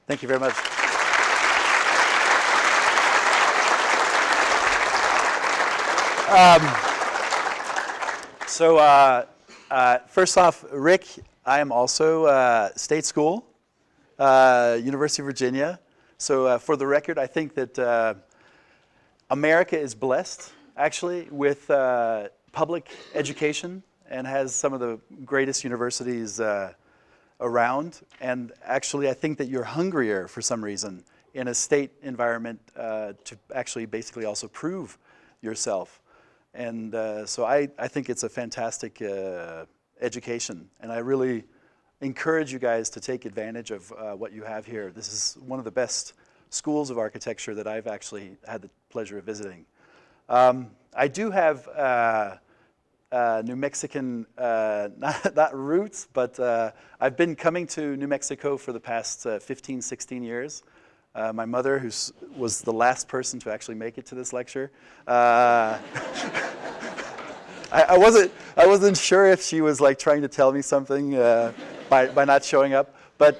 Thank you very much. First off, Rick, I am also state school, University of Virginia. So for the record, I think that America is blessed, actually, with public education and has some of the greatest universities around. And actually, I think that you're hungrier for some reason in a state environment to actually basically also prove yourself. And so I think it's a fantastic education. And I really encourage you guys to take advantage of what you have here. This is one of the best schools of architecture that I've actually had the pleasure of visiting. I do have New Mexican, not roots, but I've been coming to New Mexico for the past 15, 16 years. My mother, who was the last person to actually make it to this lecture, I wasn't sure if she was like trying to tell me something by not showing up, but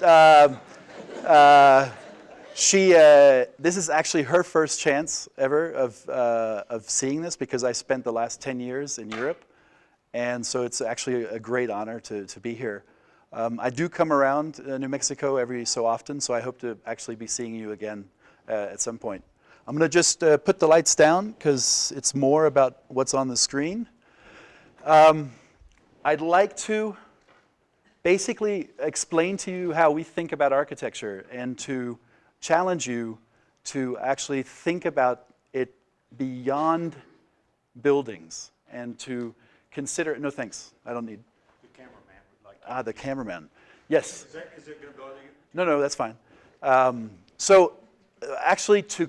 this is actually her first chance ever of seeing this, because I spent the last 10 years in Europe, and so it's actually a great honor to be here. I do come around New Mexico every so often, so I hope to actually be seeing you again at some point. I'm going to just put the lights down because it's more about what's on the screen. I'd like to basically explain to you how we think about architecture and to challenge you to actually think about it beyond buildings and to consider, no thanks, I don't need. The cameraman would like to. The cameraman, yes. Is it going to bother you? No, that's fine. So actually to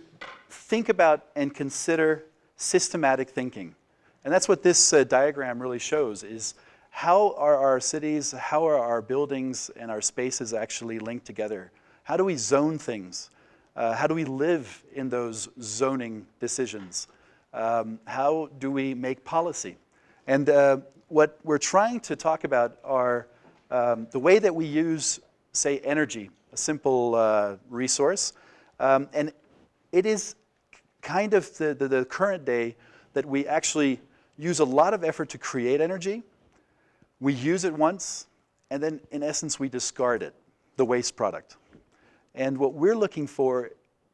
think about and consider systematic thinking. And that's what this diagram really shows, is how are our cities, how are our buildings and our spaces actually linked together? How do we zone things? How do we live in those zoning decisions? How do we make policy? And what we're trying to talk about are the way that we use, say, energy, a simple resource. And it is kind of the current day that we actually use a lot of effort to create energy. We use it once, and then in essence we discard it, the waste product. And what we're looking for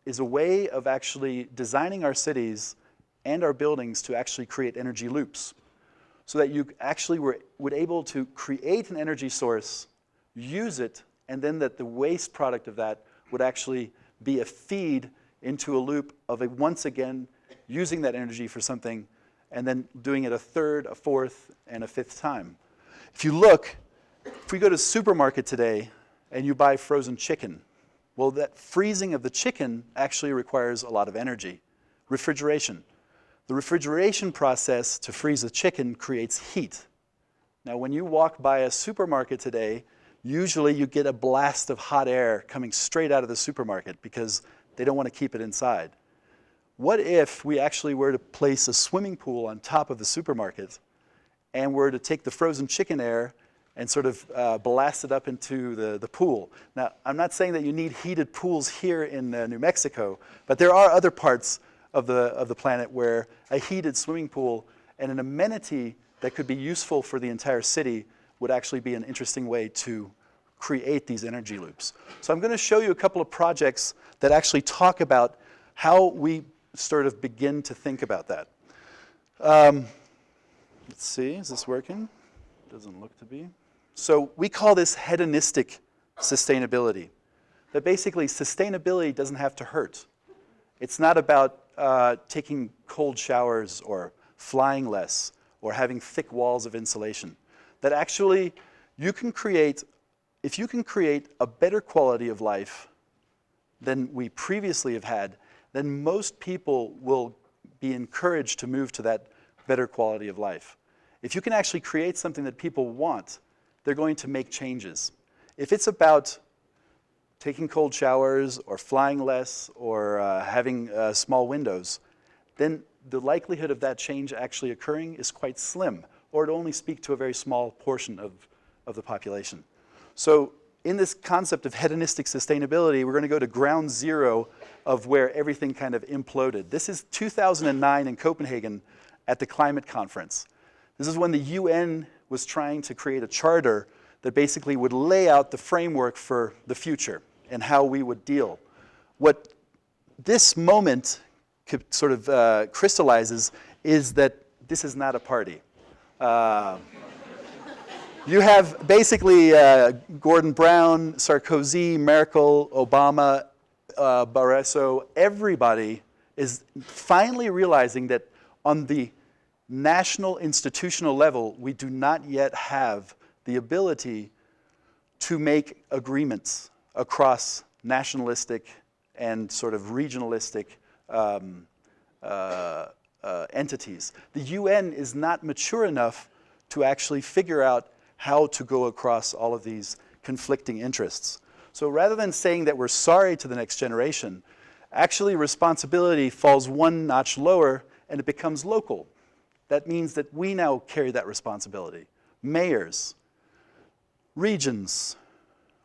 is a way of actually designing our cities and our buildings to actually create energy loops, so that you actually would able to create an energy source, use it, and then that the waste product of that would actually be a feed into a loop of once again using that energy for something, and then doing it a third, a fourth, and a fifth time. If you look, if we go to the supermarket today and you buy frozen chicken, well, that freezing of the chicken actually requires a lot of energy. Refrigeration. The refrigeration process to freeze the chicken creates heat. Now, when you walk by a supermarket today, usually you get a blast of hot air coming straight out of the supermarket because they don't want to keep it inside. What if we actually were to place a swimming pool on top of the supermarket and were to take the frozen chicken air and sort of blast it up into the pool? Now, I'm not saying that you need heated pools here in New Mexico, but there are other parts of the planet where a heated swimming pool and an amenity that could be useful for the entire city would actually be an interesting way to create these energy loops. So I'm going to show you a couple of projects that actually talk about how we sort of begin to think about that. Let's see, is this working? Doesn't look to be. So we call this hedonistic sustainability. That basically sustainability doesn't have to hurt. It's not about taking cold showers or flying less or having thick walls of insulation. That actually you can create, if you can create a better quality of life than we previously have had, then most people will be encouraged to move to that better quality of life. If you can actually create something that people want, they're going to make changes. If it's about taking cold showers or flying less or having small windows, then the likelihood of that change actually occurring is quite slim, or it'll only speak to a very small portion of the population. So in this concept of hedonistic sustainability, we're going to go to ground zero of where everything kind of imploded. This is 2009 in Copenhagen at the climate conference. This is when the UN was trying to create a charter that basically would lay out the framework for the future and how we would deal. What this moment sort of crystallizes is that this is not a party. You have basically Gordon Brown, Sarkozy, Merkel, Obama, Barroso. Everybody is finally realizing that on the national institutional level, we do not yet have the ability to make agreements across nationalistic and sort of regionalistic entities. The UN is not mature enough to actually figure out how to go across all of these conflicting interests. So rather than saying that we're sorry to the next generation, actually responsibility falls one notch lower and it becomes local. That means that we now carry that responsibility. Mayors, regions,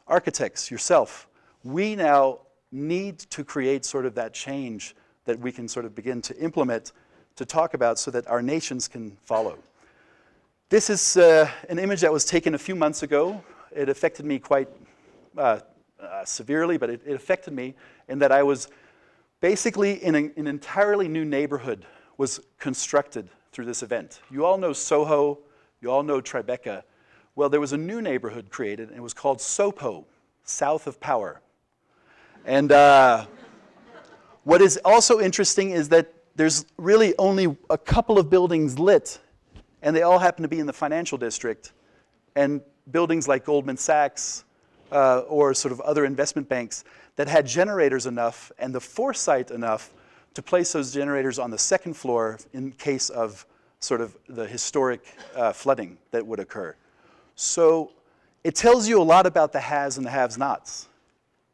architects, yourself, we now need to create sort of that change that we can sort of begin to implement, to talk about so that our nations can follow. This is an image that was taken a few months ago. It affected me quite severely, but it affected me in that I was basically in an entirely new neighborhood was constructed through this event. You all know Soho, you all know Tribeca. Well, there was a new neighborhood created, and it was called SOPO, South of Power. And what is also interesting is that there's really only a couple of buildings lit, and they all happen to be in the financial district. And buildings like Goldman Sachs or sort of other investment banks that had generators enough and the foresight enough to place those generators on the second floor in case of sort of the historic flooding that would occur. So it tells you a lot about the haves and the have-nots,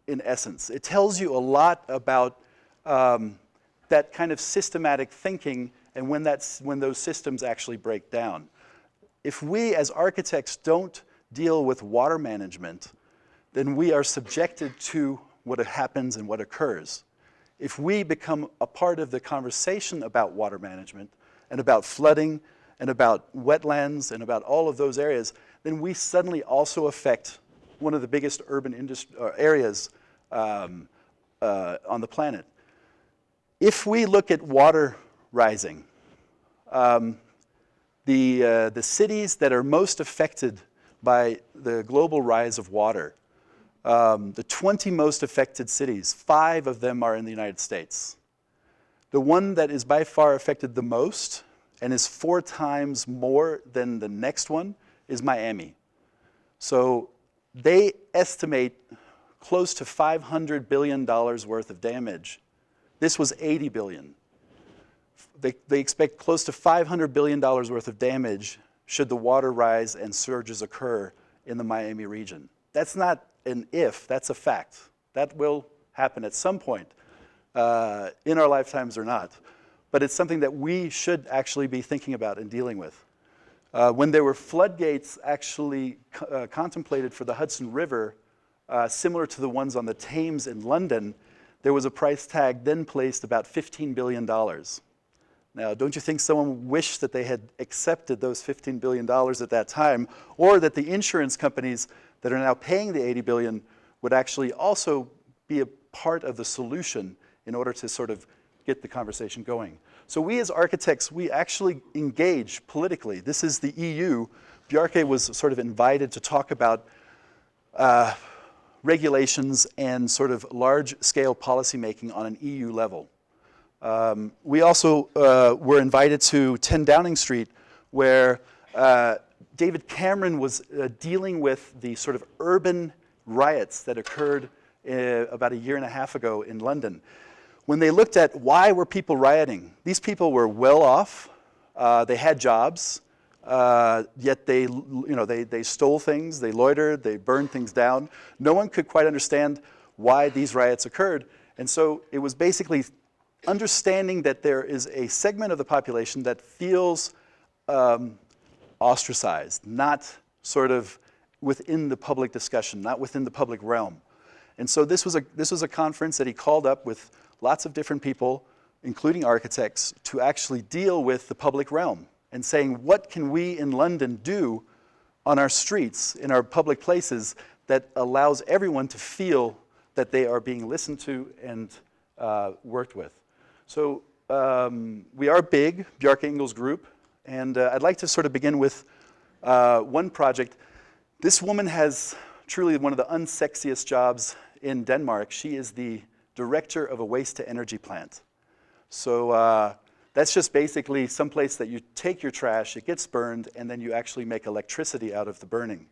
in essence. It tells you a lot about that kind of systematic thinking and when those systems actually break down. If we as architects don't deal with water management, then we are subjected to what happens and what occurs. If we become a part of the conversation about water management and about flooding and about wetlands and about all of those areas, then we suddenly also affect one of the biggest urban areas on the planet. If we look at water rising, the cities that are most affected by the global rise of water, the 20 most affected cities, 5 of them are in the United States. The one that is by far affected the most and is 4 times more than the next one is Miami. So they estimate close to $500 billion worth of damage. This was $80 billion. They expect close to $500 billion worth of damage should the water rise and surges occur in the Miami region. That's not an if, that's a fact. That will happen at some point in our lifetimes or not. But it's something that we should actually be thinking about and dealing with. When there were floodgates actually contemplated for the Hudson River, similar to the ones on the Thames in London, there was a price tag then placed about $15 billion. Now, don't you think someone wished that they had accepted those $15 billion at that time, or that the insurance companies that are now paying the $80 billion would actually also be a part of the solution in order to sort of get the conversation going? So we as architects, we actually engage politically. This is the EU. Bjarke was sort of invited to talk about regulations and sort of large-scale policymaking on an EU level. We also were invited to 10 Downing Street, where David Cameron was dealing with the sort of urban riots that occurred about 1.5 years ago in London. When they looked at why were people rioting, these people were well off, they had jobs, yet they stole things, they loitered, they burned things down. No one could quite understand why these riots occurred. And so it was basically understanding that there is a segment of the population that feels ostracized, not sort of within the public discussion, not within the public realm. And so this was a conference that he called up with lots of different people, including architects, to actually deal with the public realm and saying, what can we in London do on our streets, in our public places, that allows everyone to feel that they are being listened to and worked with. So we are big, Bjarke Ingels group, and I'd like to sort of begin with one project. This woman has truly one of the unsexiest jobs in Denmark. She is the director of a waste-to-energy plant. So that's just basically some place that you take your trash, it gets burned, and then you actually make electricity out of the burning.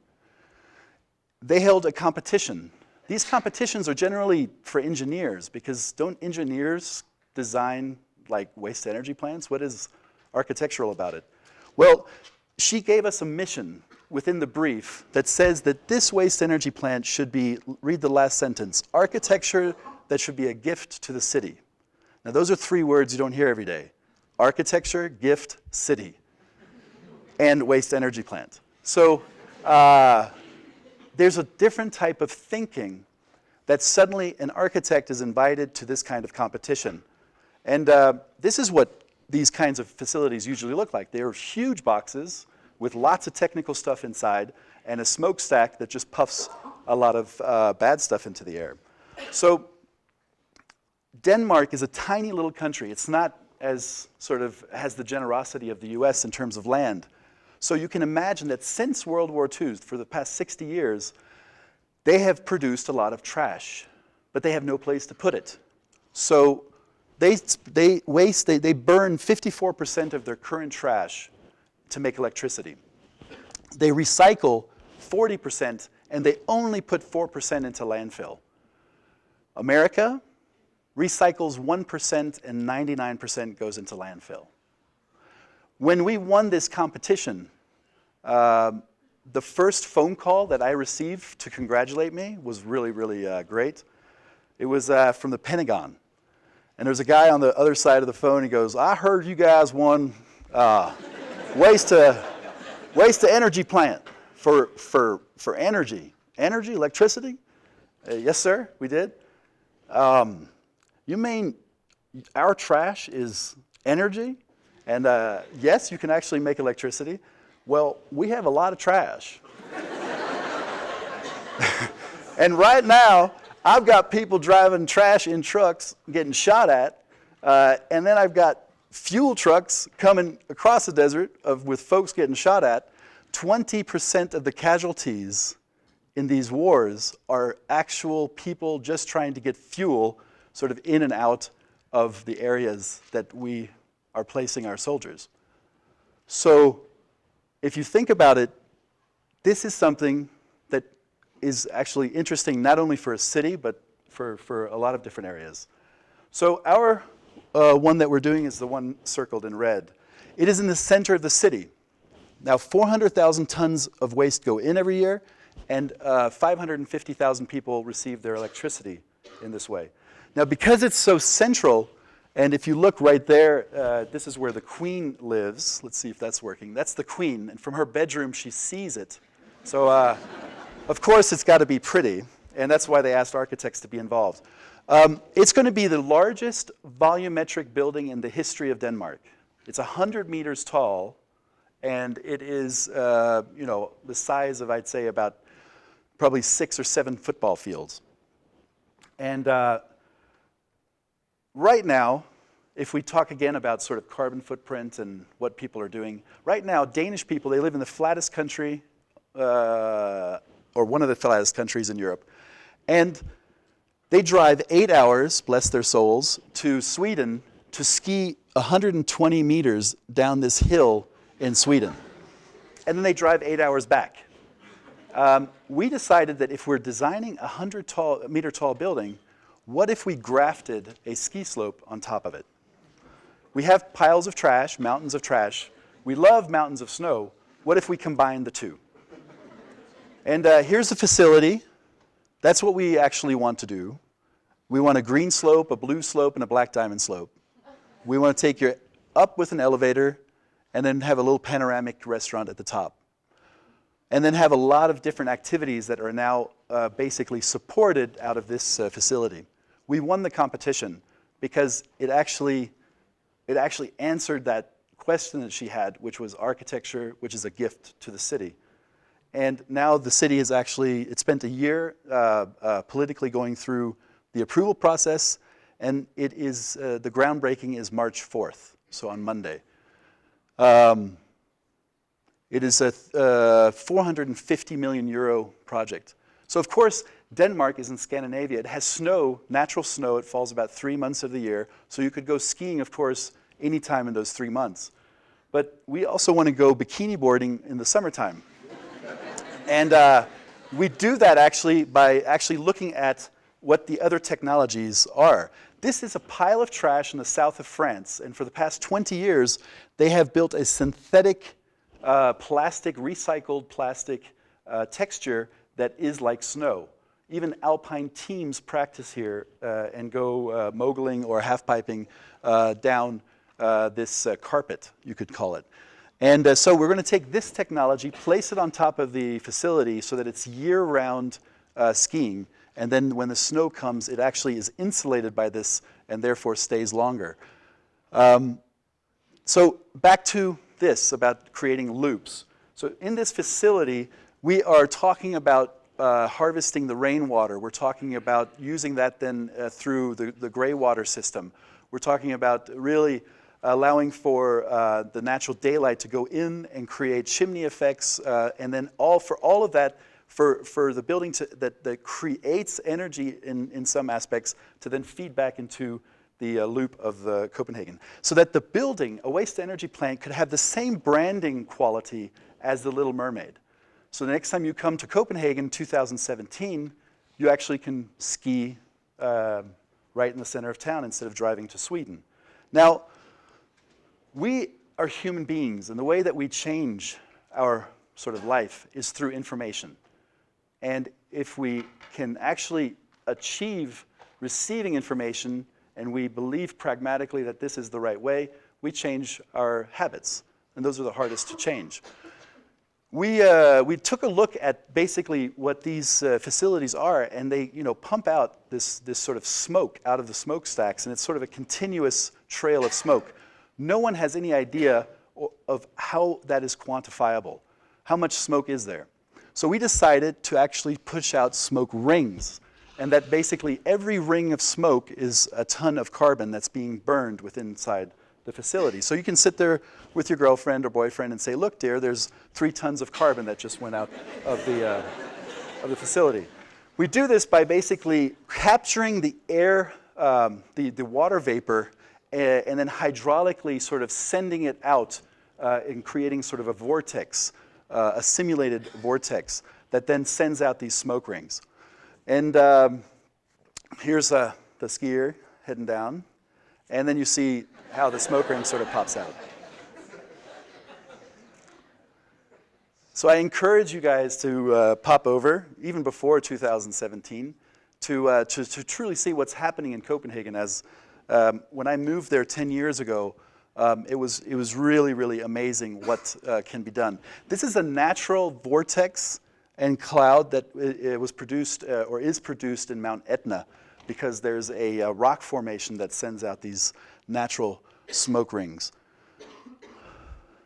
They held a competition. These competitions are generally for engineers, because don't engineers design like waste-to-energy plants? What is architectural about it? Well, she gave us a mission within the brief that says that this waste-energy plant should be, read the last sentence, architecture that should be a gift to the city. Now those are 3 words you don't hear every day. Architecture, gift, city, and waste-energy plant. So there's a different type of thinking that suddenly an architect is invited to this kind of competition. And this is what these kinds of facilities usually look like. They are huge boxes with lots of technical stuff inside and a smokestack that just puffs a lot of bad stuff into the air. So Denmark is a tiny little country. It's not as sort of has the generosity of the US in terms of land. So you can imagine that since World War II, for the past 60 years, they have produced a lot of trash, but they have no place to put it. So they burn 54% of their current trash to make electricity. They recycle 40%, and they only put 4% into landfill. America recycles 1% and 99% goes into landfill. When we won this competition, the first phone call that I received to congratulate me was really, really great. It was from the Pentagon. And there's a guy on the other side of the phone. He goes, I heard you guys won waste-to-energy plant for energy. Energy, electricity? Yes, sir, we did. You mean our trash is energy? And yes, you can actually make electricity. Well, we have a lot of trash. And right now, I've got people driving trash in trucks getting shot at, and then I've got fuel trucks coming across the desert with folks getting shot at. 20% of the casualties in these wars are actual people just trying to get fuel sort of in and out of the areas that we are placing our soldiers. So if you think about it, this is something that is actually interesting not only for a city, but for a lot of different areas. So our one that we're doing is the one circled in red. It is in the center of the city. Now 400,000 tons of waste go in every year, and 550,000 people receive their electricity in this way. Now because it's so central, and if you look right there, this is where the Queen lives. Let's see if that's working. That's the Queen, and from her bedroom she sees it. So of course it's got to be pretty, and that's why they asked architects to be involved. It's going to be the largest volumetric building in the history of Denmark. It's 100 meters tall, and it is the size of, I'd say, about probably 6 or 7 football fields. And right now, if we talk again about sort of carbon footprint and what people are doing, right now, Danish people, they live in the flattest country, or one of the flattest countries in Europe. And they drive 8 hours, bless their souls, to Sweden to ski 120 meters down this hill in Sweden. And then they drive 8 hours back. We decided that if we're designing a 100-meter tall building, what if we grafted a ski slope on top of it? We have piles of trash, mountains of trash. We love mountains of snow. What if we combine the two? And here's the facility. That's what we actually want to do. We want a green slope, a blue slope, and a black diamond slope. We want to take you up with an elevator and then have a little panoramic restaurant at the top. and then have a lot of different activities that are now basically supported out of this facility. We won the competition because it actually answered that question that she had, which was architecture, which is a gift to the city. And now the city has it spent a year politically going through the approval process, and it is, the groundbreaking is March 4th, so on Monday. It is a 450 million euro project. So of course, Denmark is in Scandinavia. It has snow, natural snow. It falls about 3 months of the year. So you could go skiing, of course, anytime in those 3 months. But we also want to go bikini boarding in the summertime. And we do that actually by looking at what the other technologies are. This is a pile of trash in the south of France. And for the past 20 years, they have built a synthetic recycled plastic texture that is like snow. Even alpine teams practice here and go moguling or half-piping down this carpet, you could call it. And so we're going to take this technology, place it on top of the facility so that it's year-round skiing. And then when the snow comes, it actually is insulated by this and therefore stays longer. So back to this, about creating loops. So in this facility, we are talking about harvesting the rainwater. We're talking about using that then through the gray water system. We're talking about really allowing for the natural daylight to go in and create chimney effects, and then for all of that, for the building that creates energy in some aspects to then feed back into the loop of Copenhagen. So that the building, a waste-to-energy plant, could have the same branding quality as the Little Mermaid. So the next time you come to Copenhagen 2017, you actually can ski right in the center of town instead of driving to Sweden. Now, we are human beings, and the way that we change our sort of life is through information. And if we can actually achieve receiving information and we believe pragmatically that this is the right way, we change our habits. And those are the hardest to change. We took a look at basically what these facilities are, and they pump out this sort of smoke out of the smokestacks, and it's sort of a continuous trail of smoke. No one has any idea of how that is quantifiable. How much smoke is there? So we decided to actually push out smoke rings, and that basically every ring of smoke is a ton of carbon that's being burned inside the facility. So you can sit there with your girlfriend or boyfriend and say, look, dear, there's 3 tons of carbon that just went out of the facility. We do this by basically capturing the air, the water vapor, and then hydraulically sort of sending it out and creating sort of a vortex, a simulated vortex that then sends out these smoke rings. And here's the skier heading down. And then you see how the smoke ring sort of pops out. So I encourage you guys to pop over, even before 2017, to truly see what's happening in Copenhagen. As when I moved there 10 years ago, it was really, really amazing what can be done. This is a natural vortex and cloud that it was produced or is produced in Mount Etna, because there's a rock formation that sends out these natural smoke rings.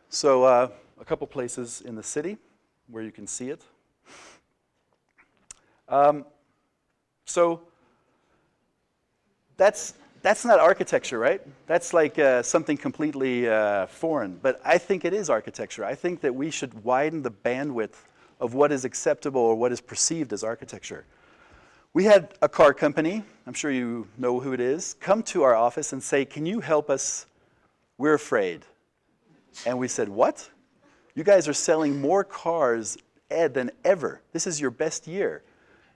So a couple places in the city where you can see it. So that's not architecture, right? That's like something completely foreign. But I think it is architecture. I think that we should widen the bandwidth of what is acceptable or what is perceived as architecture. We had a car company, I'm sure you know who it is, come to our office and say, can you help us? We're afraid. And we said, what? You guys are selling more cars than ever. This is your best year.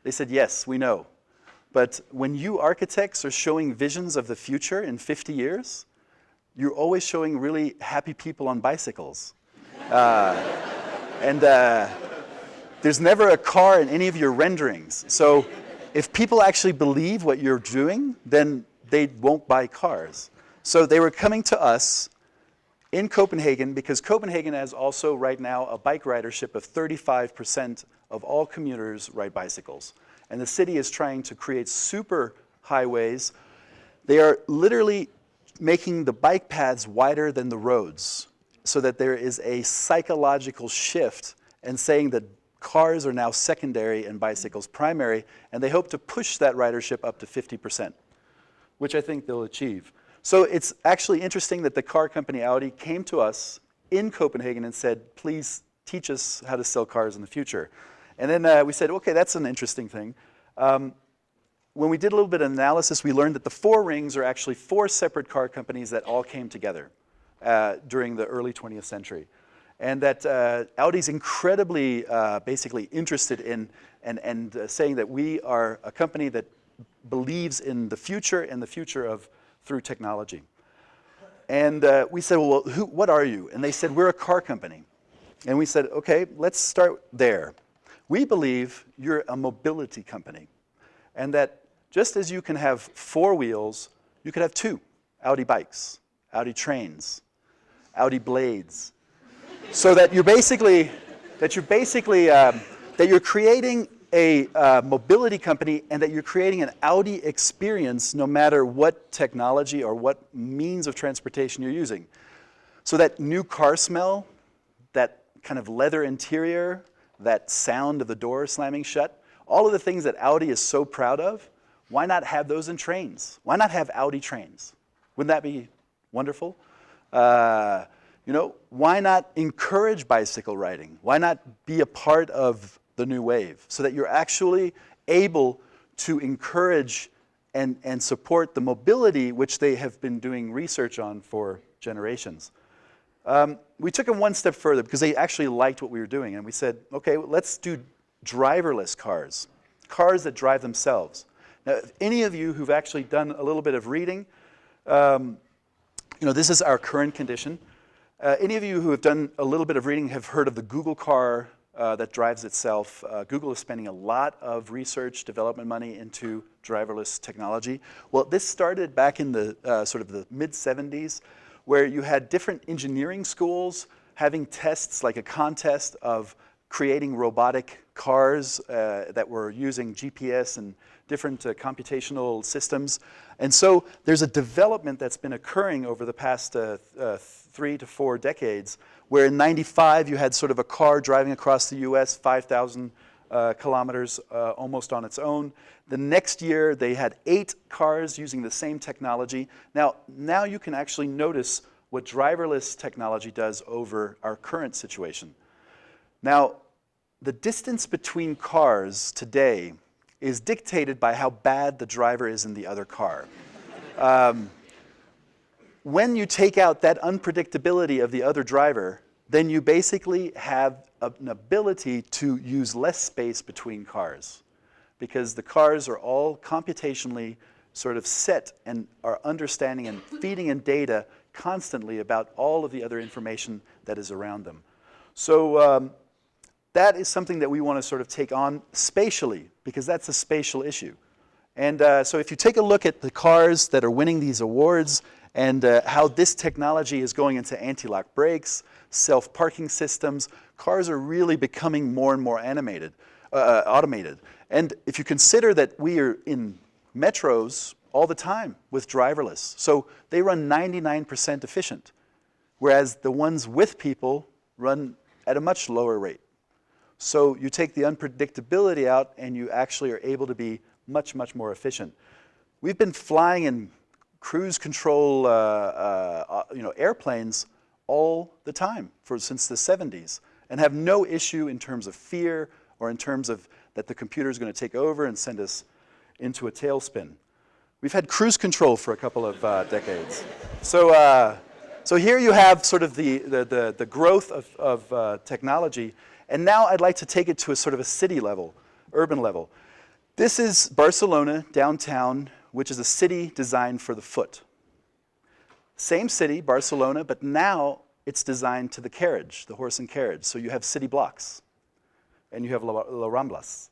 They said, yes, we know. But when you architects are showing visions of the future in 50 years, you're always showing really happy people on bicycles. There's never a car in any of your renderings. So if people actually believe what you're doing, then they won't buy cars. So they were coming to us in Copenhagen, because Copenhagen has also right now a bike ridership of 35% of all commuters ride bicycles. And the city is trying to create super highways. They are literally making the bike paths wider than the roads so that there is a psychological shift and saying that cars are now secondary and bicycles primary, and they hope to push that ridership up to 50%, which I think they'll achieve. So it's actually interesting that the car company Audi came to us in Copenhagen and said, please teach us how to sell cars in the future. And then we said, okay, that's an interesting thing. When we did a little bit of analysis, we learned that the four rings are actually four separate car companies that all came together during the early 20th century. And that Audi's incredibly basically interested in and saying that we are a company that believes in the future and the future of through technology. And we said, well, what are you? And they said, we're a car company. And we said, okay, let's start there. We believe you're a mobility company. And that just as you can have four wheels, you could have two. Audi bikes, Audi trains, Audi blades. So that you're creating a mobility company and that you're creating an Audi experience no matter what technology or what means of transportation you're using. So that new car smell, that kind of leather interior, that sound of the door slamming shut, all of the things that Audi is so proud of, why not have those in trains? Why not have Audi trains? Wouldn't that be wonderful? Why not encourage bicycle riding? Why not be a part of the new wave so that you're actually able to encourage and support the mobility which they have been doing research on for generations? We took it one step further because they actually liked what we were doing, and we said, okay, let's do driverless cars, cars that drive themselves. Now, if any of you who've actually done a little bit of reading, this is our current condition. Any of you who have done a little bit of reading have heard of the Google car that drives itself. Google is spending a lot of research development money into driverless technology. Well, this started back in the sort of the mid-70s, where you had different engineering schools having tests, like a contest of creating robotic cars that were using GPS and different computational systems. And so there's a development that's been occurring over the past 3 to 4 decades, where in '95 you had sort of a car driving across the US 5,000 kilometers almost on its own. The next year they had 8 cars using the same technology. Now you can actually notice what driverless technology does over our current situation. Now, the distance between cars today is dictated by how bad the driver is in the other car. When you take out that unpredictability of the other driver, then you basically have an ability to use less space between cars, because the cars are all computationally sort of set and are understanding and feeding in data constantly about all of the other information that is around them. So that is something that we want to sort of take on spatially, because that's a spatial issue. And so if you take a look at the cars that are winning these awards and how this technology is going into anti-lock brakes, self-parking systems, cars are really becoming more and more automated. And if you consider that we are in metros all the time with driverless, so they run 99% efficient, whereas the ones with people run at a much lower rate. So you take the unpredictability out and you actually are able to be much, much more efficient. We've been flying in cruise control airplanes all the time since the 70s and have no issue in terms of fear or in terms of that the computer is going to take over and send us into a tailspin. We've had cruise control for a couple of decades. So here you have sort of the growth of technology. And now I'd like to take it to a sort of a city level, urban level. This is Barcelona Downtown, which is a city designed for the foot. Same city, Barcelona, but now it's designed to the carriage, the horse and carriage. So you have city blocks, and you have La Ramblas.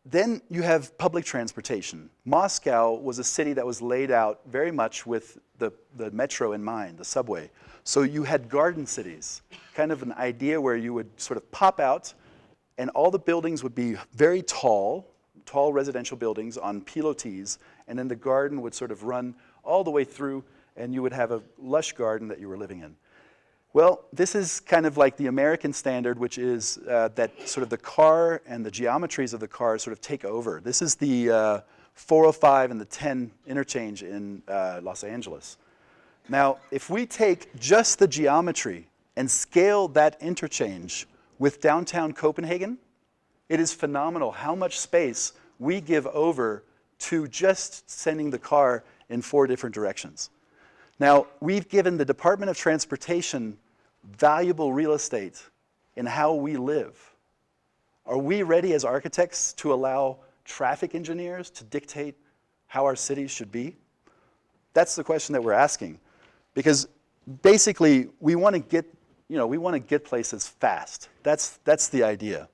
Then you have public transportation. Moscow was a city that was laid out very much with the metro in mind, the subway. So you had garden cities, kind of an idea where you would sort of pop out and all the buildings would be very tall residential buildings on pilotis, and then the garden would sort of run all the way through and you would have a lush garden that you were living in. Well, this is kind of like the American standard, which is that sort of the car and the geometries of the car sort of take over. This is the 405 and the 10 interchange in Los Angeles. Now, if we take just the geometry and scale that interchange with downtown Copenhagen, it is phenomenal how much space we give over to just sending the car in 4 different directions. Now, we've given the Department of Transportation valuable real estate in how we live. Are we ready as architects to allow traffic engineers to dictate how our cities should be? That's the question that we're asking. Because basically, we want to get places fast. That's the idea.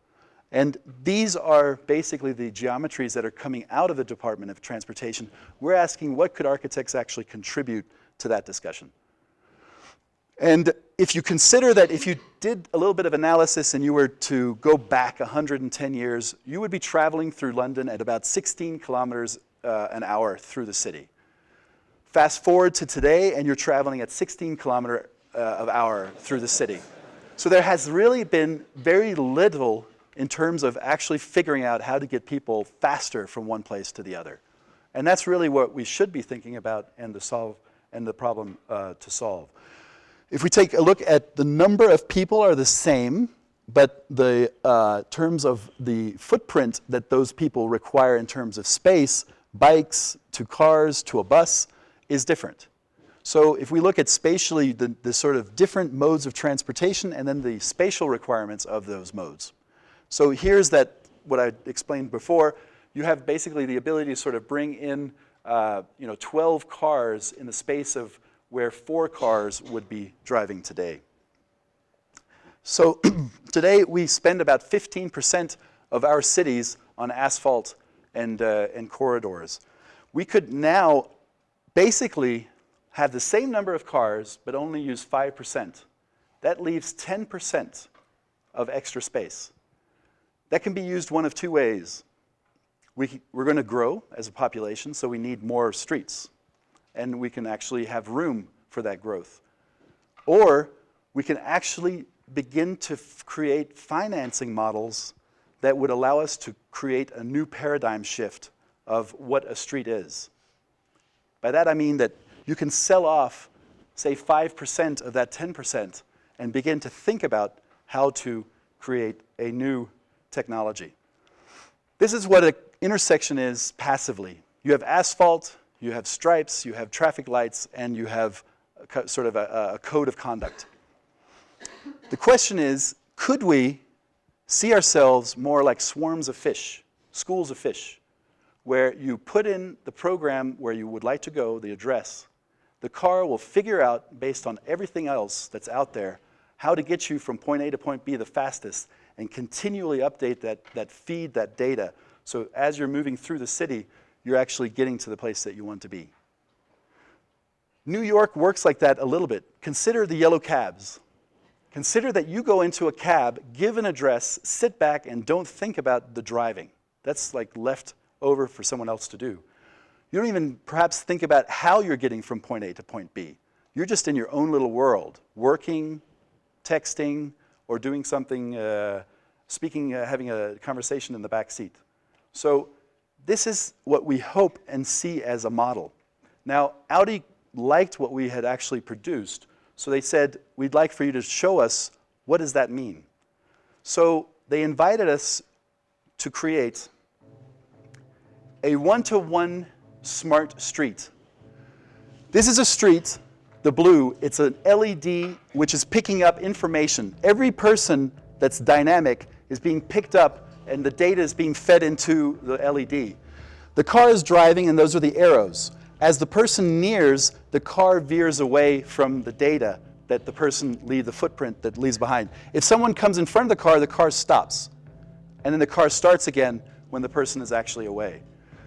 And these are basically the geometries that are coming out of the Department of Transportation. We're asking, what could architects actually contribute to that discussion? And if you consider that if you did a little bit of analysis and you were to go back 110 years, you would be traveling through London at about 16 kilometers an hour through the city. Fast forward to today and you're traveling at 16 kilometers an hour through the city. So there has really been very little in terms of actually figuring out how to get people faster from one place to the other. And that's really what we should be thinking about and the problem to solve. If we take a look at the number of people are the same, but the terms of the footprint that those people require in terms of space, bikes to cars to a bus, is different. So if we look at spatially the sort of different modes of transportation and then the spatial requirements of those modes. So here's what I explained before. You have basically the ability to sort of bring in 12 cars in the space of where 4 cars would be driving today. So today we spend about 15% of our cities on asphalt and corridors. We could now basically have the same number of cars, but only use 5%. That leaves 10% of extra space. That can be used one of 2 ways. We're going to grow as a population, so we need more streets. And we can actually have room for that growth. Or we can actually begin to create financing models that would allow us to create a new paradigm shift of what a street is. By that I mean that you can sell off, say, 5% of that 10% and begin to think about how to create a new technology. This is what an intersection is passively. You have asphalt, you have stripes, you have traffic lights, and you have sort of a code of conduct. The question is, could we see ourselves more like swarms of fish, schools of fish, where you put in the program where you would like to go, the address. The car will figure out, based on everything else that's out there, how to get you from point A to point B the fastest, and continually update that feed, that data. So as you're moving through the city, you're actually getting to the place that you want to be. New York works like that a little bit. Consider the yellow cabs. Consider that you go into a cab, give an address, sit back, and don't think about the driving. That's like left over for someone else to do. You don't even perhaps think about how you're getting from point A to point B. You're just in your own little world, working, texting, or doing something, speaking, having a conversation in the back seat. So this is what we hope and see as a model. Now, Audi liked what we had actually produced, so they said, we'd like for you to show us what does that mean. So they invited us to create a one-to-one smart street. This is a street, the blue, it's an LED which is picking up information. Every person that's dynamic is being picked up and the data is being fed into the LED. The car is driving and those are the arrows. As the person nears, the car veers away from the data that the person leaves, the footprint that leaves behind. If someone comes in front of the car stops. And then the car starts again when the person is actually away.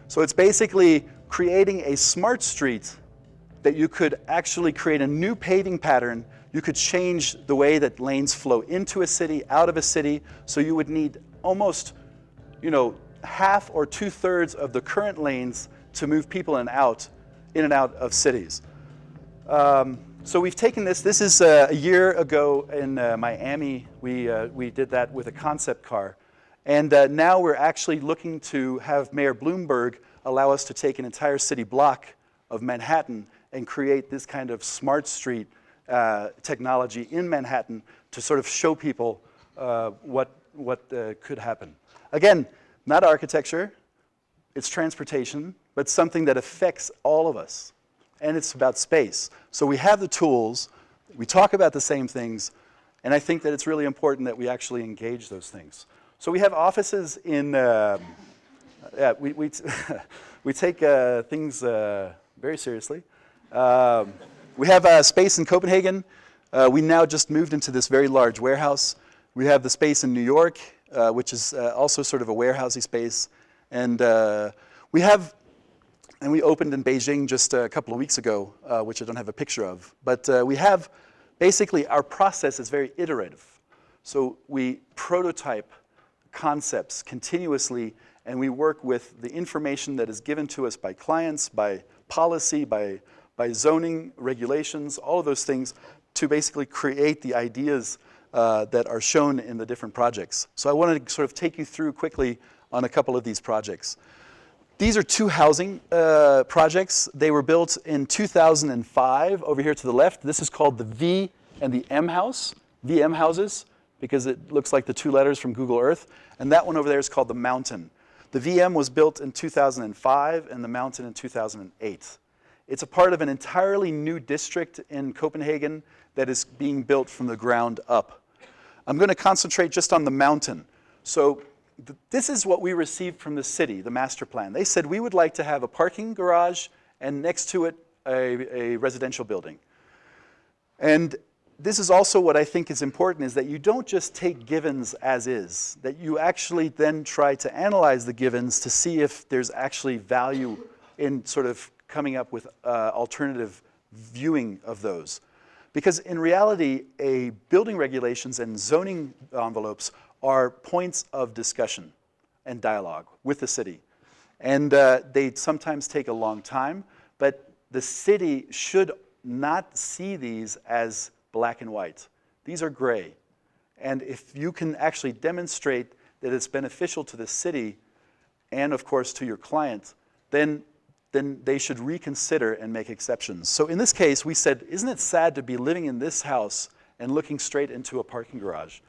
So it's basically creating a smart street that you could actually create a new paving pattern. You could change the way that lanes flow into a city, out of a city, so you would need almost, half or 2/3 of the current lanes to move people in and out of cities. So we've taken this. This is a year ago in Miami. We did that with a concept car. And now we're actually looking to have Mayor Bloomberg allow us to take an entire city block of Manhattan and create this kind of smart street technology in Manhattan to sort of show people what could happen. Again, not architecture, it's transportation, but something that affects all of us. And it's about space. So we have the tools, we talk about the same things, and I think that it's really important that we actually engage those things. So we have offices in, we take things very seriously. We have a space in Copenhagen. We now just moved into this very large warehouse. We have the space in New York, which is also sort of a warehousey space. And we opened in Beijing just a couple of weeks ago, which I don't have a picture of. But we have, basically, our process is very iterative. So we prototype concepts continuously, and we work with the information that is given to us by clients, by policy, by zoning, regulations, all of those things, to basically create the ideas that are shown in the different projects. So I wanted to sort of take you through quickly on a couple of these projects. These are two housing projects. They were built in 2005 over here to the left. This is called the V and the M house, VM houses, because it looks like the two letters from Google Earth. And that one over there is called the Mountain. The VM was built in 2005 and the Mountain in 2008. It's a part of an entirely new district in Copenhagen that is being built from the ground up. I'm going to concentrate just on the Mountain. So this is what we received from the city, the master plan. They said we would like to have a parking garage and next to it a residential building. And this is also what I think is important, is that you don't just take givens as is, that you actually then try to analyze the givens to see if there's actually value in sort of coming up with alternative viewing of those. Because in reality, building regulations and zoning envelopes are points of discussion and dialogue with the city. And they sometimes take a long time, but the city should not see these as black and white. These are gray. And if you can actually demonstrate that it's beneficial to the city and, of course, to your client, then they should reconsider and make exceptions. So in this case, we said, isn't it sad to be living in this house and looking straight into a parking garage?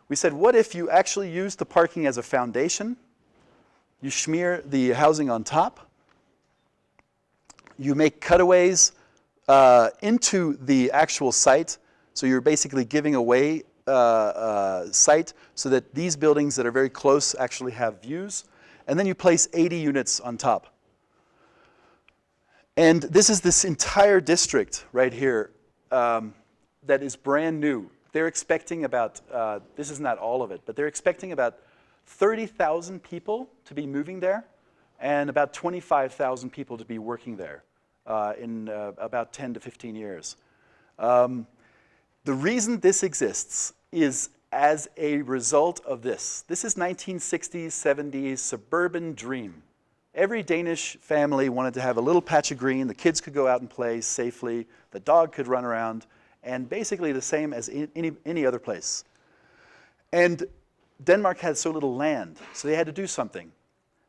We said, what if you actually use the parking as a foundation? You smear the housing on top. You make cutaways into the actual site. So you're basically giving away site so that these buildings that are very close actually have views. And then you place 80 units on top. And this is this entire district right here that is brand new. They're expecting about, this is not all of it, but they're expecting about 30,000 people to be moving there and about 25,000 people to be working there in about 10 to 15 years. The reason this exists is as a result of this. This is 1960s, 70s suburban dream. Every Danish family wanted to have a little patch of green. The kids could go out and play safely. The dog could run around. And basically the same as any other place. And Denmark had so little land, so they had to do something.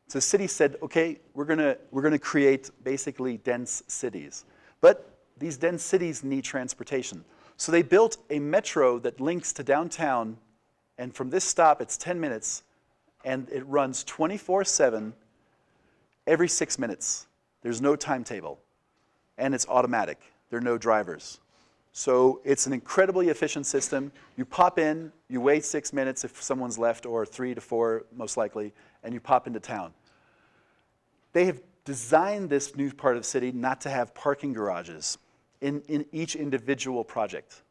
So the city said, okay, we're gonna create basically dense cities. But these dense cities need transportation. So they built a metro that links to downtown, and from this stop it's 10 minutes, and it runs 24/7 every 6 minutes. There's no timetable, and it's automatic. There are no drivers. So it's an incredibly efficient system. You pop in, you wait 6 minutes if someone's left, or 3 to 4 most likely, and you pop into town. They have designed this new part of the city not to have parking garages in each individual project.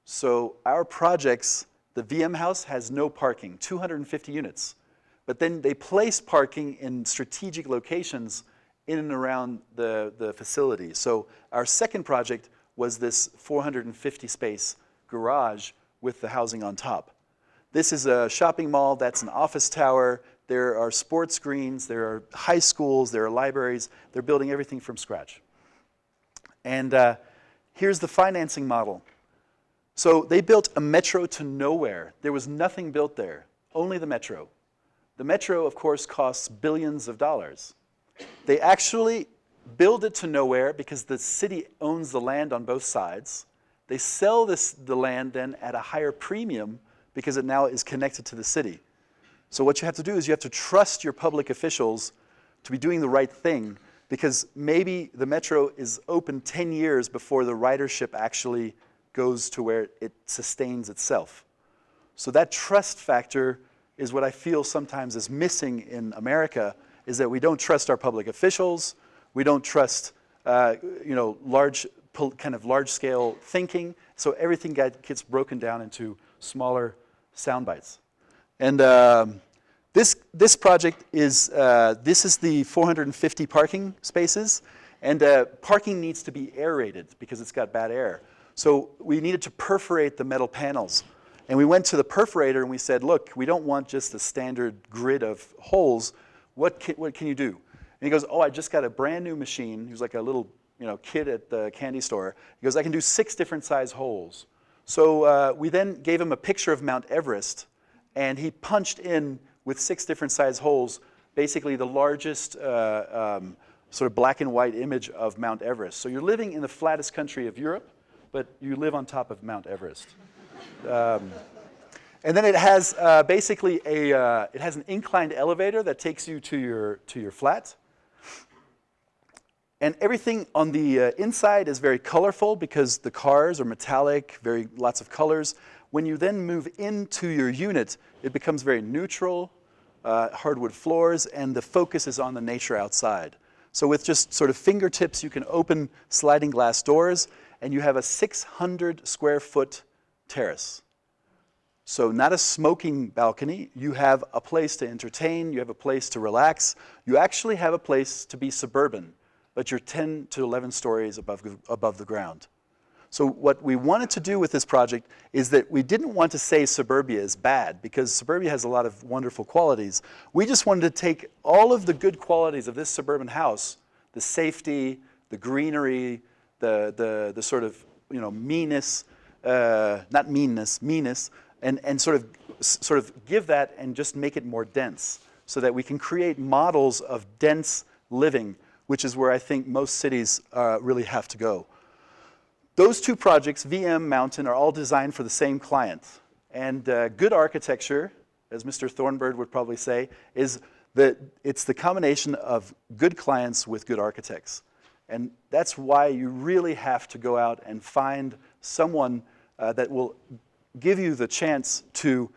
So our projects, the VM house has no parking, 250 units. but then they place parking in strategic locations in and around the facility. So our second project was this 450 space garage with the housing on top. This is a shopping mall, that's an office tower, there are sports greens, there are high schools, there are libraries, they're building everything from scratch. And here's the financing model. So they built a metro to nowhere. There was nothing built there, only the metro. The metro, of course, costs billions of dollars. They actually build it to nowhere because the city owns the land on both sides. They sell the land then at a higher premium because it now is connected to the city. So what you have to do is you have to trust your public officials to be doing the right thing, because maybe the metro is open 10 years before the ridership actually goes to where it sustains itself. So that trust factor is what I feel sometimes is missing in America, is that we don't trust our public officials, we don't trust large-scale thinking, so everything gets broken down into smaller sound bites. And this project is, this is the 450 parking spaces, and parking needs to be aerated because it's got bad air. So we needed to perforate the metal panels. And we went to the perforator and we said, look, we don't want just a standard grid of holes. What can you do? And he goes, oh, I just got a brand new machine. He was like a little kid at the candy store. He goes, I can do 6 different size holes. So we then gave him a picture of Mount Everest, and he punched in with 6 different size holes, basically the largest sort of black and white image of Mount Everest. So you're living in the flattest country of Europe, but you live on top of Mount Everest. And then it has basically it has an inclined elevator that takes you to your flat. And everything on the inside is very colorful because the cars are metallic, lots of colors. When you then move into your unit, it becomes very neutral, hardwood floors, and the focus is on the nature outside. So with just sort of fingertips, you can open sliding glass doors, and you have a 600 square foot terrace. So not a smoking balcony, you have a place to entertain, you have a place to relax, you actually have a place to be suburban, but you're 10 to 11 stories above the ground. So what we wanted to do with this project is that we didn't want to say suburbia is bad, because suburbia has a lot of wonderful qualities. We just wanted to take all of the good qualities of this suburban house, the safety, the greenery, the sort of meanness, not meanness, meanness, and sort of give that and just make it more dense, so that we can create models of dense living, which is where I think most cities really have to go. Those 2 projects, VM, Mountain, are all designed for the same client. And good architecture, as Mr. Thornbird would probably say, is that it's the combination of good clients with good architects. And that's why you really have to go out and find someone that will give you the chance to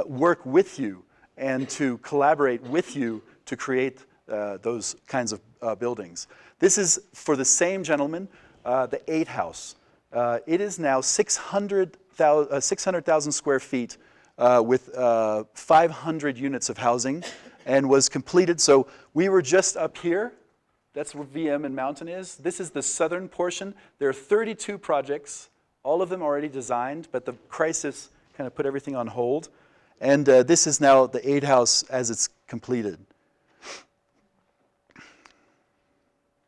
work with you and to collaborate with you to create those kinds of buildings. This is for the same gentleman, the 8 House. It is now 600,000 square feet with 500 units of housing, and was completed. So we were just up here. That's where VM and Mountain is. This is the southern portion. There are 32 projects, all of them already designed, but the crisis kind of put everything on hold. And this is now the 8 House as it's completed.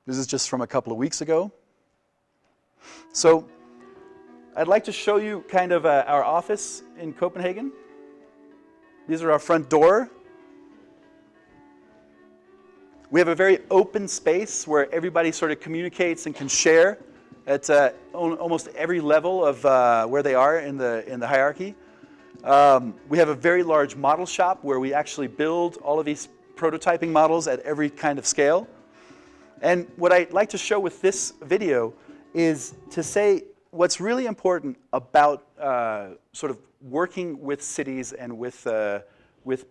This is just from a couple of weeks ago. So I'd like to show you kind of our office in Copenhagen. These are our front door. We have a very open space where everybody sort of communicates and can share at almost every level of where they are in the hierarchy. We have a very large model shop where we actually build all of these prototyping models at every kind of scale. And what I'd like to show with this video is to say what's really important about sort of working with cities and with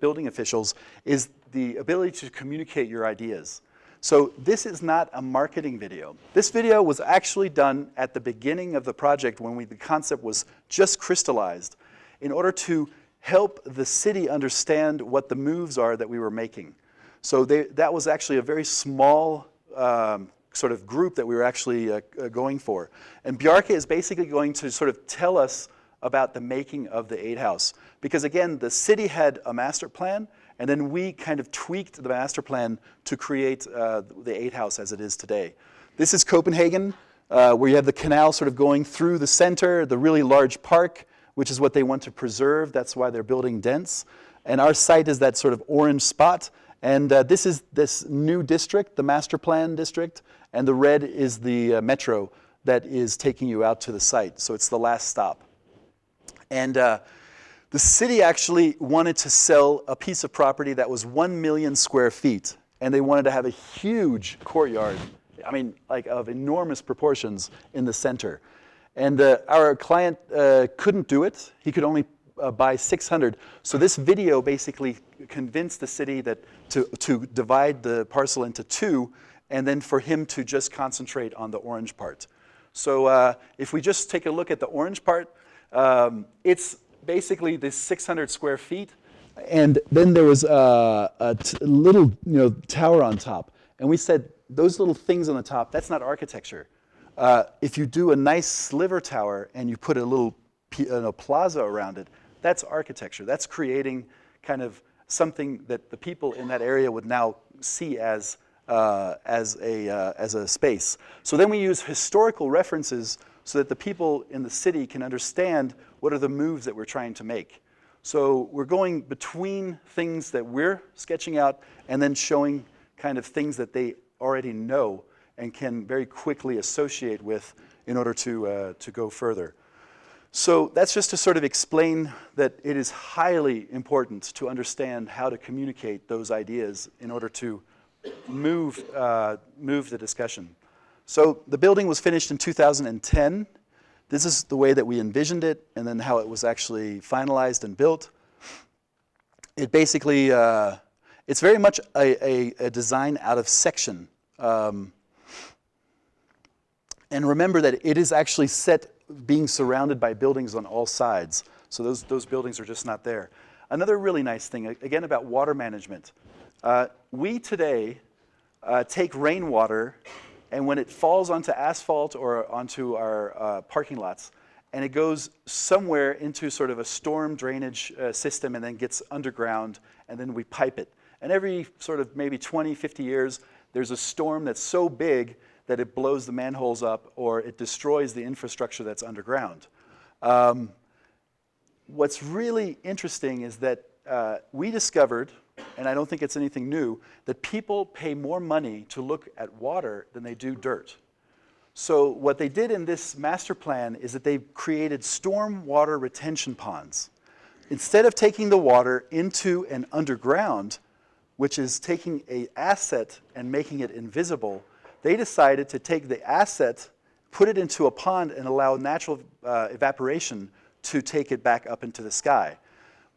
building officials is the ability to communicate your ideas. So this is not a marketing video. This video was actually done at the beginning of the project when the concept was just crystallized, in order to help the city understand what the moves are that we were making. So that was actually a very small sort of group that we were actually going for. And Bjarke is basically going to sort of tell us about the making of the 8 House. Because again, the city had a master plan, and then we kind of tweaked the master plan to create the 8 House as it is today. This is Copenhagen, where you have the canal sort of going through the center, the really large park, which is what they want to preserve. That's why they're building dense. And our site is that sort of orange spot. And this is this new district, the master plan district, and the red is the metro that is taking you out to the site. So it's the last stop. And the city actually wanted to sell a piece of property that was 1 million square feet, and they wanted to have a huge courtyard, I mean, like of enormous proportions in the center. And our client couldn't do it. He could only buy 600. So this video basically convinced the city that to divide the parcel into 2, and then for him to just concentrate on the orange part. So if we just take a look at the orange part, it's basically this 600 square feet, and then there was a little tower on top. And we said, those little things on the top, that's not architecture. If you do a nice sliver tower and you put a little plaza around it, that's architecture. That's creating kind of something that the people in that area would now see as a space. So then we use historical references so that the people in the city can understand what are the moves that we're trying to make. So we're going between things that we're sketching out and then showing kind of things that they already know and can very quickly associate with in order to go further. So that's just to sort of explain that it is highly important to understand how to communicate those ideas in order to move the discussion. So the building was finished in 2010. This is the way that we envisioned it, and then how it was actually finalized and built. It basically, it's very much a design out of section. And remember that it is actually set being surrounded by buildings on all sides. So those buildings are just not there. Another really nice thing, again, about water management. We today take rainwater, and when it falls onto asphalt or onto our parking lots, and it goes somewhere into sort of a storm drainage system and then gets underground, and then we pipe it. And every sort of maybe 20, 50 years, there's a storm that's so big that it blows the manholes up or it destroys the infrastructure that's underground. What's really interesting is that we discovered, and I don't think it's anything new, that people pay more money to look at water than they do dirt. So what they did in this master plan is that they created storm water retention ponds. Instead of taking the water into an underground, which is taking an asset and making it invisible, they decided to take the asset, put it into a pond, and allow natural evaporation to take it back up into the sky.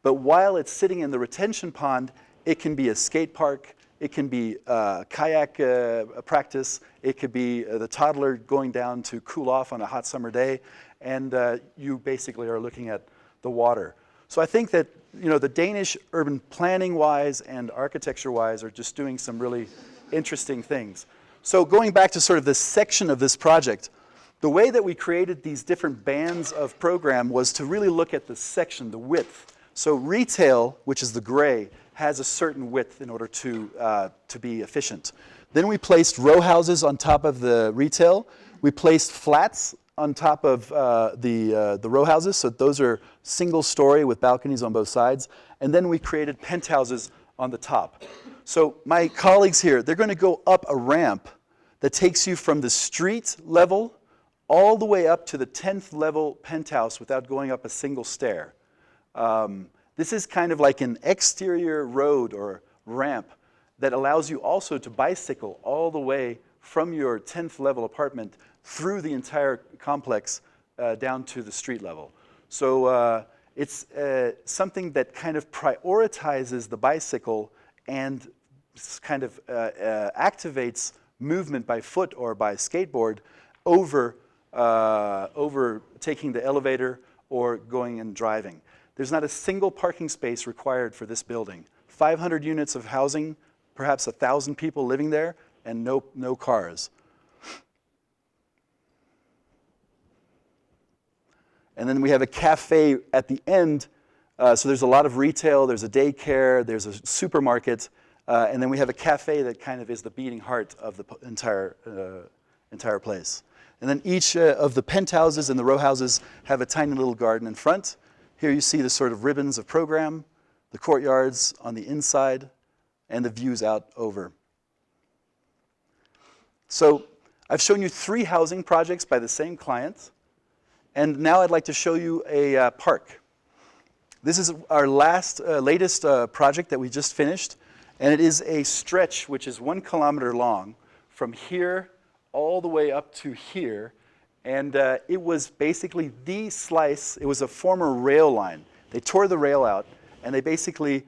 But while it's sitting in the retention pond, it can be a skate park, it can be kayak practice, it could be the toddler going down to cool off on a hot summer day, and you basically are looking at the water. So I think that the Danish urban planning-wise and architecture-wise are just doing some really interesting things. So going back to sort of this section of this project, the way that we created these different bands of program was to really look at the section, the width. So retail, which is the gray, has a certain width in order to be efficient. Then we placed row houses on top of the retail. We placed flats on top of the row houses, so those are single story with balconies on both sides. And then we created penthouses on the top. So my colleagues here, they're going to go up a ramp that takes you from the street level all the way up to the 10th level penthouse without going up a single stair. This is kind of like an exterior road or ramp that allows you also to bicycle all the way from your 10th level apartment through the entire complex down to the street level. So it's something that kind of prioritizes the bicycle and kind of activates movement by foot or by skateboard over taking the elevator or going and driving. there's not a single parking space required for this building. 500 units of housing, perhaps 1,000 people living there, and no cars. And then we have a cafe at the end. So there's a lot of retail, there's a daycare, there's a supermarket, and then we have a cafe that kind of is the beating heart of the entire place. And then each of the penthouses and the row houses have a tiny little garden in front. Here you see the sort of ribbons of program, the courtyards on the inside, and the views out over. So I've shown you 3 housing projects by the same client. And now I'd like to show you a park. This is our latest project that we just finished. And it is a stretch which is 1 kilometer long from here all the way up to here. And it was basically the slice. It was a former rail line. They tore the rail out, and they basically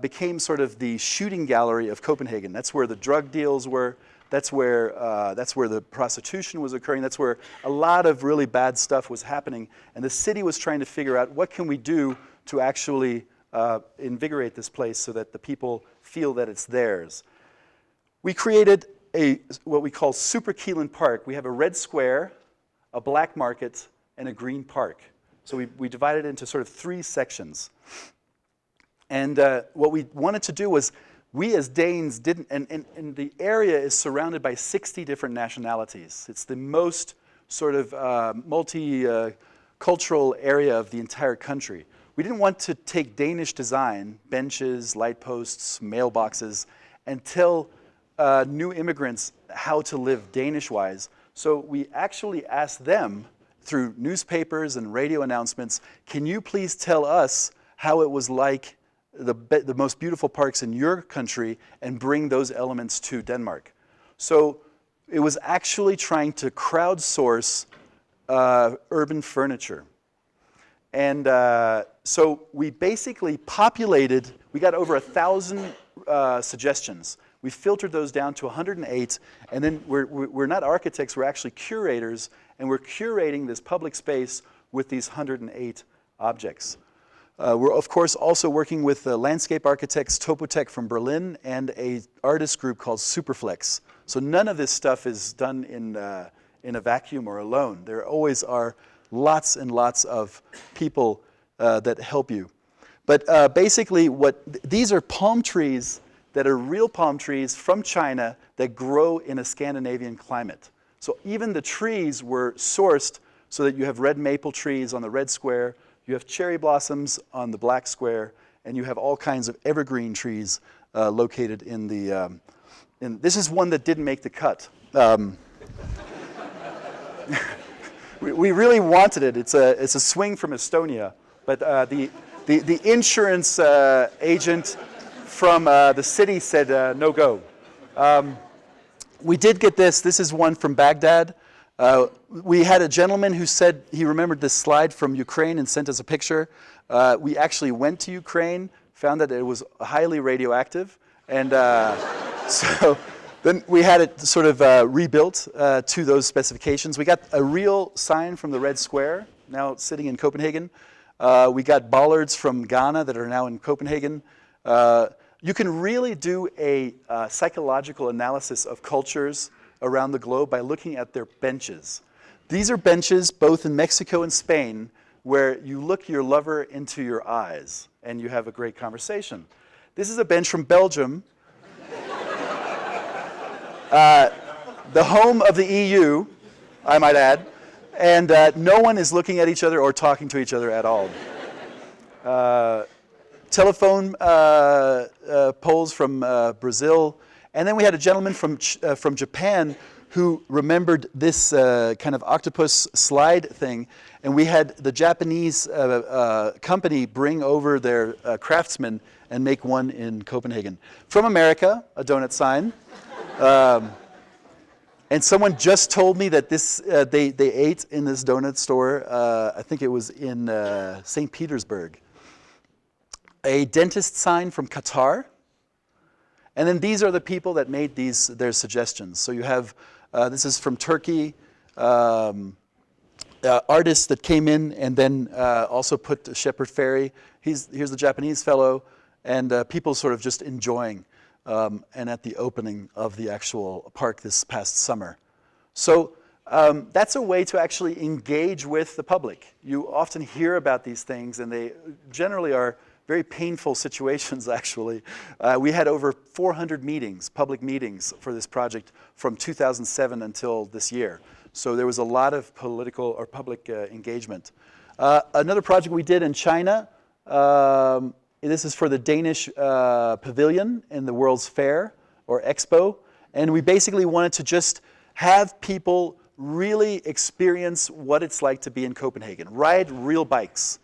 became sort of the shooting gallery of Copenhagen. That's where the drug deals were. That's where the prostitution was occurring. That's where a lot of really bad stuff was happening. And the city was trying to figure out what can we do to actually invigorate this place so that the people feel that it's theirs. We created what we call Super Keelan Park. We have a red square, a black market, and a green park. So we divided it into sort of 3 sections. And what we wanted to do was, we as Danes didn't, and the area is surrounded by 60 different nationalities. It's the most sort of multicultural area of the entire country. We didn't want to take Danish design, benches, light posts, mailboxes, and tell new immigrants how to live Danish-wise. So we actually asked them through newspapers and radio announcements, can you please tell us how it was like the most beautiful parks in your country and bring those elements to Denmark. So it was actually trying to crowdsource urban furniture. And so we basically populated, we got over 1,000 suggestions. We filtered those down to 108, and then we're not architects, we're actually curators, and we're curating this public space with these 108 objects. We're, of course, also working with landscape architects, Topotech from Berlin, and an artist group called Superflex. So none of this stuff is done in a vacuum or alone. There always are lots and lots of people that help you. But basically, these are palm trees that are real palm trees from China that grow in a Scandinavian climate. So even the trees were sourced so that you have red maple trees on the red square, you have cherry blossoms on the black square, and you have all kinds of evergreen trees located in the... this is one that didn't make the cut. We really wanted it. It's a swing from Estonia, but the insurance agent from the city said no go. We did get this. This is one from Baghdad. We had a gentleman who said he remembered this slide from Ukraine and sent us a picture. We actually went to Ukraine, found that it was highly radioactive, and so then we had it sort of rebuilt to those specifications. We got a real sign from the Red Square, now sitting in Copenhagen. We got bollards from Ghana that are now in Copenhagen. You can really do a psychological analysis of cultures around the globe by looking at their benches. These are benches both in Mexico and Spain where you look your lover into your eyes and you have a great conversation. This is a bench from Belgium, the home of the EU, I might add, and no one is looking at each other or talking to each other at all. Telephone poles from Brazil. And then we had a gentleman from Japan who remembered this kind of octopus slide thing. And we had the Japanese company bring over their craftsmen and make one in Copenhagen. From America, a donut sign. And someone just told me that this they ate in this donut store. I think it was in St. Petersburg. A dentist sign from Qatar. And then these are the people that made their suggestions. So you have, this is from Turkey, artist that came in and then also put Shepherd Ferry. Here's the Japanese fellow, and people sort of just enjoying, and at the opening of the actual park this past summer. So that's a way to actually engage with the public. You often hear about these things, and they generally are very painful situations, actually. We had over 400 meetings, public meetings, for this project from 2007 until this year. So there was a lot of political or public engagement. Another project we did in China, this is for the Danish Pavilion in the World's Fair, or Expo. And we basically wanted to just have people really experience what it's like to be in Copenhagen, ride real bikes,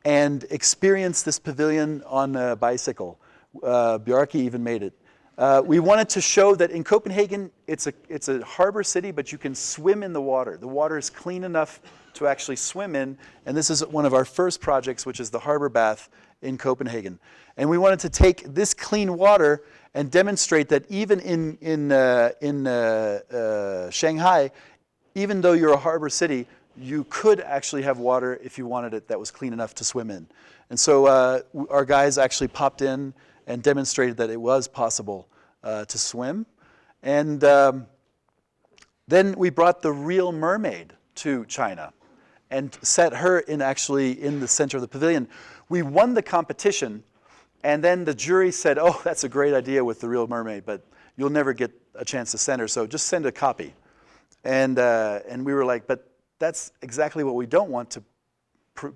and experience this pavilion on a bicycle. Bjarke even made it. We wanted to show that in Copenhagen, it's a harbor city, but you can swim in the water. The water is clean enough to actually swim in, and this is one of our first projects, which is the Harbour Bath in Copenhagen. And we wanted to take this clean water and demonstrate that even in Shanghai, even though you're a harbor city, you could actually have water if you wanted it that was clean enough to swim in. And so our guys actually popped in and demonstrated that it was possible to swim. And then we brought the real mermaid to China and set her in the center of the pavilion. We won the competition, and then the jury said, oh, that's a great idea with the real mermaid, but you'll never get a chance to send her, so just send a copy. And we were like, but that's exactly what we don't want to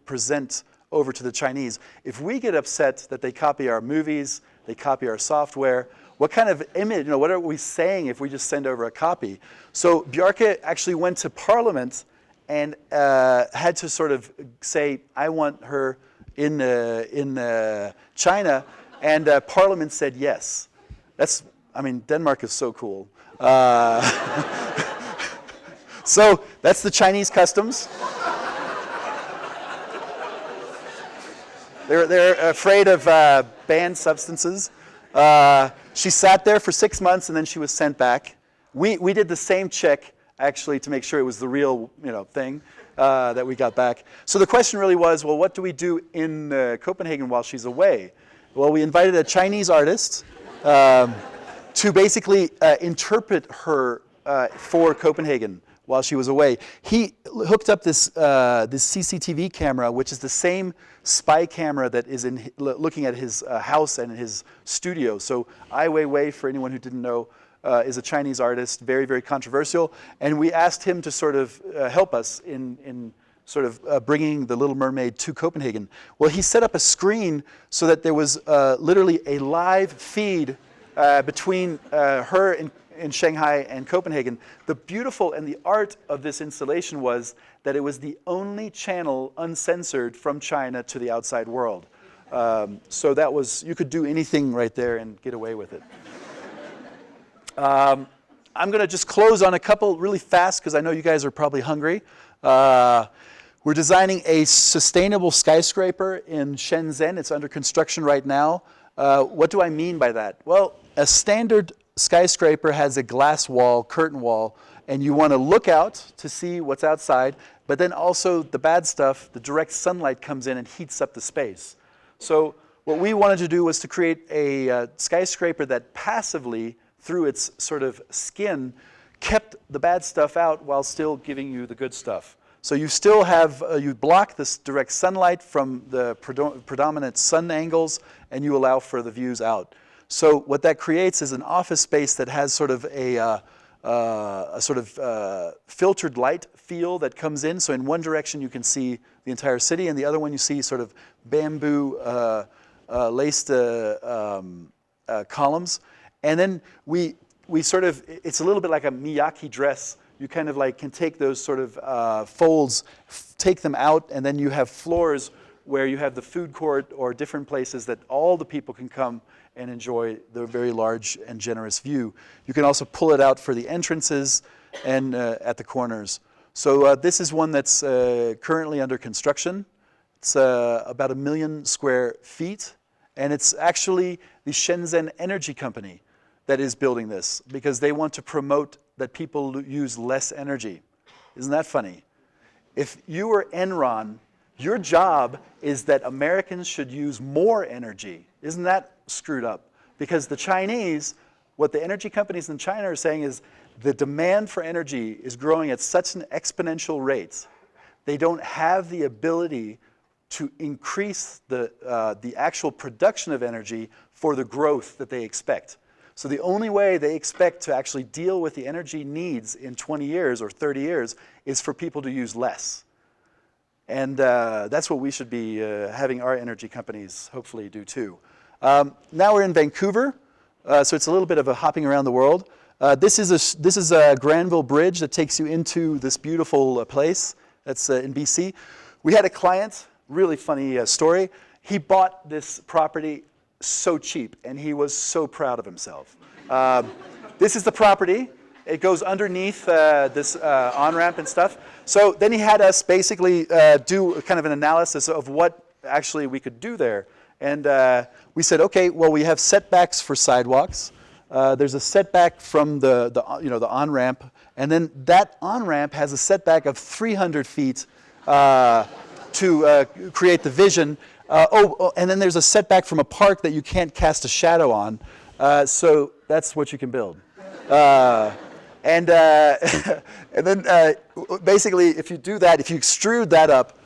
present over to the Chinese. If we get upset that they copy our movies, they copy our software, what kind of image, what are we saying if we just send over a copy? So Bjarke actually went to Parliament and had to sort of say, I want her in China, and Parliament said yes. Denmark is so cool. So that's the Chinese customs. They're afraid of banned substances. She sat there for 6 months, and then she was sent back. We did the same check, actually, to make sure it was the real thing that we got back. So the question really was, well, what do we do in Copenhagen while she's away? Well, we invited a Chinese artist to basically interpret her for Copenhagen while she was away. He hooked up this CCTV camera, which is the same spy camera that is looking at his house and his studio. So Ai Weiwei, for anyone who didn't know, is a Chinese artist, very, very controversial. And we asked him to sort of help us in sort of bringing the Little Mermaid to Copenhagen. Well, he set up a screen so that there was literally a live feed between her in Shanghai and Copenhagen. The beautiful and the art of this installation was that it was the only channel uncensored from China to the outside world. So that was, you could do anything right there and get away with it. I'm going to just close on a couple really fast because I know you guys are probably hungry. We're designing a sustainable skyscraper in Shenzhen. It's under construction right now. What do I mean by that? Well, a standard skyscraper has a glass wall, curtain wall, and you want to look out to see what's outside, but then also the bad stuff, the direct sunlight comes in and heats up the space. So what we wanted to do was to create a skyscraper that passively, through its sort of skin, kept the bad stuff out while still giving you the good stuff. So you still have, you block this direct sunlight from the predominant sun angles, and you allow for the views out. So what that creates is an office space that has sort of a filtered light feel that comes in. So in one direction you can see the entire city, and the other one you see sort of bamboo laced columns. And then we sort of, it's a little bit like a Miyake dress. You kind of like can take those sort of folds, take them out, and then you have floors where you have the food court or different places that all the people can come and enjoy the very large and generous view. You can also pull it out for the entrances and at the corners. So this is one that's currently under construction. It's about 1 million square feet, and it's actually the Shenzhen Energy Company that is building this because they want to promote that people use less energy. Isn't that funny? if you were Enron, your job is that Americans should use more energy. Isn't that screwed up? Because the Chinese, what the energy companies in China are saying is the demand for energy is growing at such an exponential rate. They don't have the ability to increase the actual production of energy for the growth that they expect. So the only way they expect to actually deal with the energy needs in 20 years or 30 years is for people to use less. And that's what we should be having our energy companies hopefully do too. Now we're in Vancouver, so it's a little bit of a hopping around the world. This is a Granville Bridge that takes you into this beautiful place that's in BC. We had a client, really funny story. He bought this property so cheap, and he was so proud of himself. This is the property. It goes underneath this on-ramp and stuff. So then he had us basically do kind of an analysis of what actually we could do there. And we said, okay, well, we have setbacks for sidewalks. There's a setback from the on-ramp, and then that on-ramp has a setback of 300 feet to create the vision. And then there's a setback from a park that you can't cast a shadow on. So that's what you can build. And then basically, if you do that, if you extrude that up,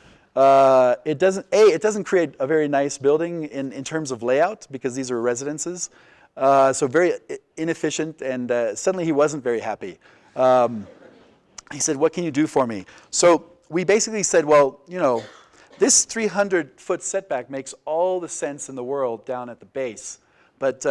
it doesn't create a very nice building in terms of layout because these are residences. So very inefficient, and suddenly he wasn't very happy. He said, "What can you do for me?" So we basically said, well, this 300-foot setback makes all the sense in the world down at the base. But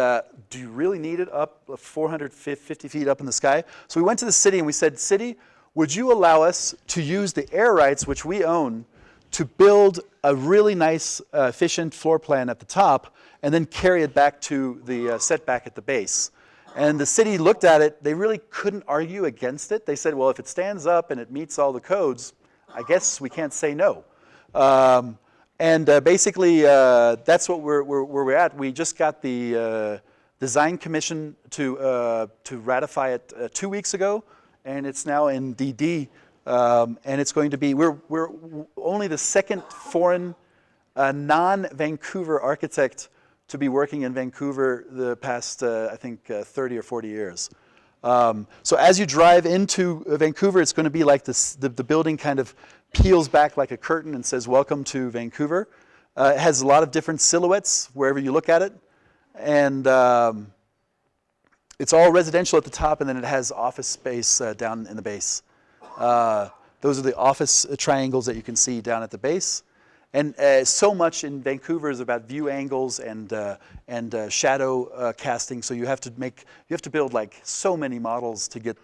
do you really need it up 450 feet up in the sky? So we went to the city and we said, "City, would you allow us to use the air rights, which we own, to build a really nice, efficient floor plan at the top and then carry it back to the setback at the base?" And the city looked at it. They really couldn't argue against it. They said, well, if it stands up and it meets all the codes, I guess we can't say no. Basically, that's what where we're at. We just got the design commission to ratify it 2 weeks ago, and it's now in DD. And it's going to be, we're only the second foreign non-Vancouver architect to be working in Vancouver the past, I think, 30 or 40 years. So as you drive into Vancouver, it's going to be like this, the building kind of peels back like a curtain and says, "Welcome to Vancouver." It has a lot of different silhouettes wherever you look at it. And it's all residential at the top, and then it has office space down in the base. Those are the office triangles that you can see down at the base. And so much in Vancouver is about view angles and shadow casting. So you have to build like so many models to get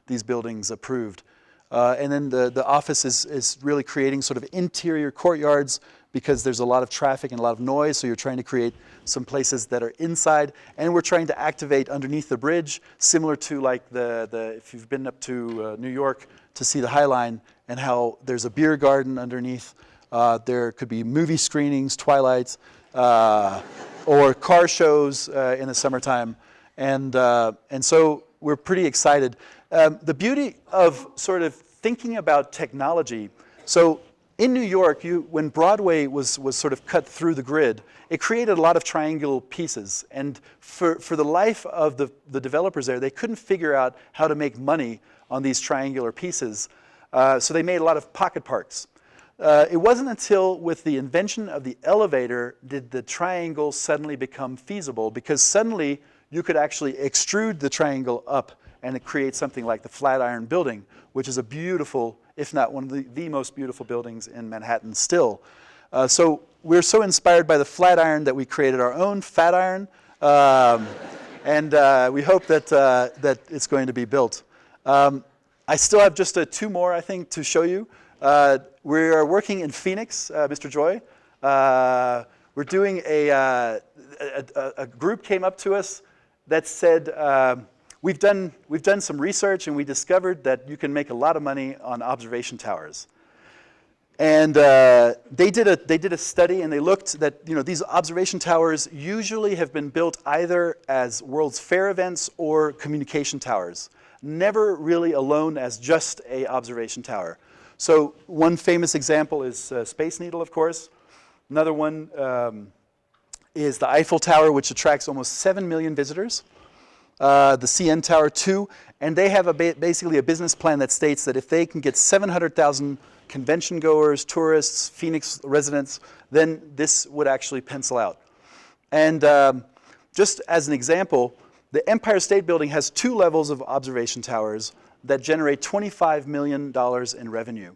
these buildings approved. And then the office is really creating sort of interior courtyards because there's a lot of traffic and a lot of noise. So you're trying to create some places that are inside, and we're trying to activate underneath the bridge, similar to like if you've been up to New York to see the High Line and how there's a beer garden underneath. There could be movie screenings, twilights, or car shows in the summertime, and so we're pretty excited. The beauty of sort of thinking about technology. So in New York, when Broadway was sort of cut through the grid, it created a lot of triangular pieces, and for the life of the developers there, they couldn't figure out how to make money on these triangular pieces, so they made a lot of pocket parks. It wasn't until with the invention of the elevator did the triangle suddenly become feasible, because suddenly you could actually extrude the triangle up and it creates something like the Flatiron Building, which is a beautiful, if not one of the most beautiful buildings in Manhattan still. So we're so inspired by the Flatiron that we created our own Fatiron, and we hope that it's going to be built. I still have just two more, I think, to show you. We are working in Phoenix, Mr. Joy. We're doing a group came up to us that said, we've done some research and we discovered that you can make a lot of money on observation towers. And they did a study, and they looked that these observation towers usually have been built either as World's Fair events or communication towers, never really alone as just a observation tower. So one famous example is Space Needle, of course. Another one is the Eiffel Tower, which attracts almost 7 million visitors. The CN Tower too, and they have basically a business plan that states that if they can get 700,000 convention goers, tourists, Phoenix residents, then this would actually pencil out. And just as an example, the Empire State Building has 2 levels of observation towers that generate $25 million in revenue.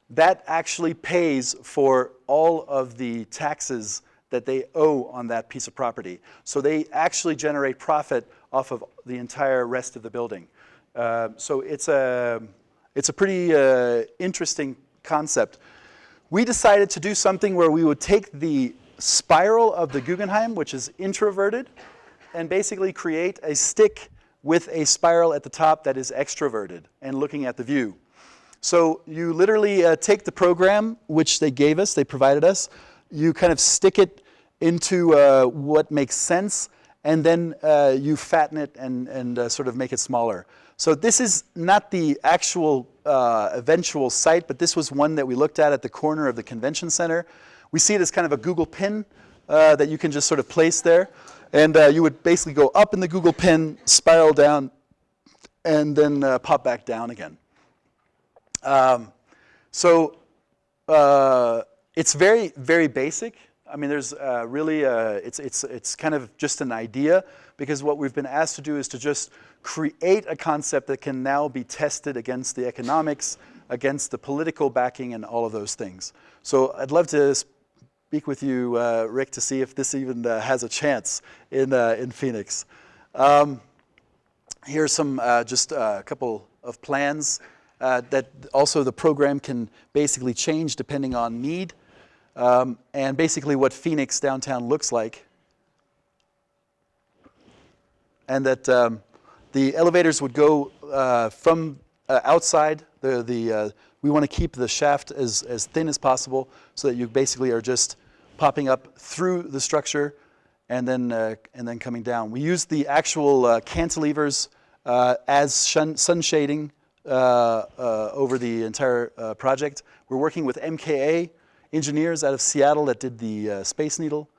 That actually pays for all of the taxes that they owe on that piece of property. So they actually generate profit off of the entire rest of the building. So it's a pretty interesting concept. We decided to do something where we would take the spiral of the Guggenheim, which is introverted, and basically create a stick with a spiral at the top that is extroverted and looking at the view. So you literally take the program, which they gave us, they provided us, you kind of stick it into what makes sense, and then you fatten it and sort of make it smaller. So this is not the actual eventual site, but this was one that we looked at the corner of the convention center. We see it as kind of a Google pin that you can just sort of place there. And you would basically go up in the Google pin, spiral down, and then pop back down again. So it's very, very basic. I mean, there's really, it's kind of just an idea, because what we've been asked to do is to just create a concept that can now be tested against the economics, against the political backing, and all of those things. So I'd love to speak with you, Rick, to see if this even has a chance in Phoenix. Here's some just a couple of plans that also the program can basically change depending on need. And basically what Phoenix downtown looks like. And that the elevators would go from outside. We want to keep the shaft as thin as possible so that you basically are just popping up through the structure and then coming down. We used the actual cantilevers as sun shading over the entire project. We're working with MKA engineers out of Seattle that did the Space Needle.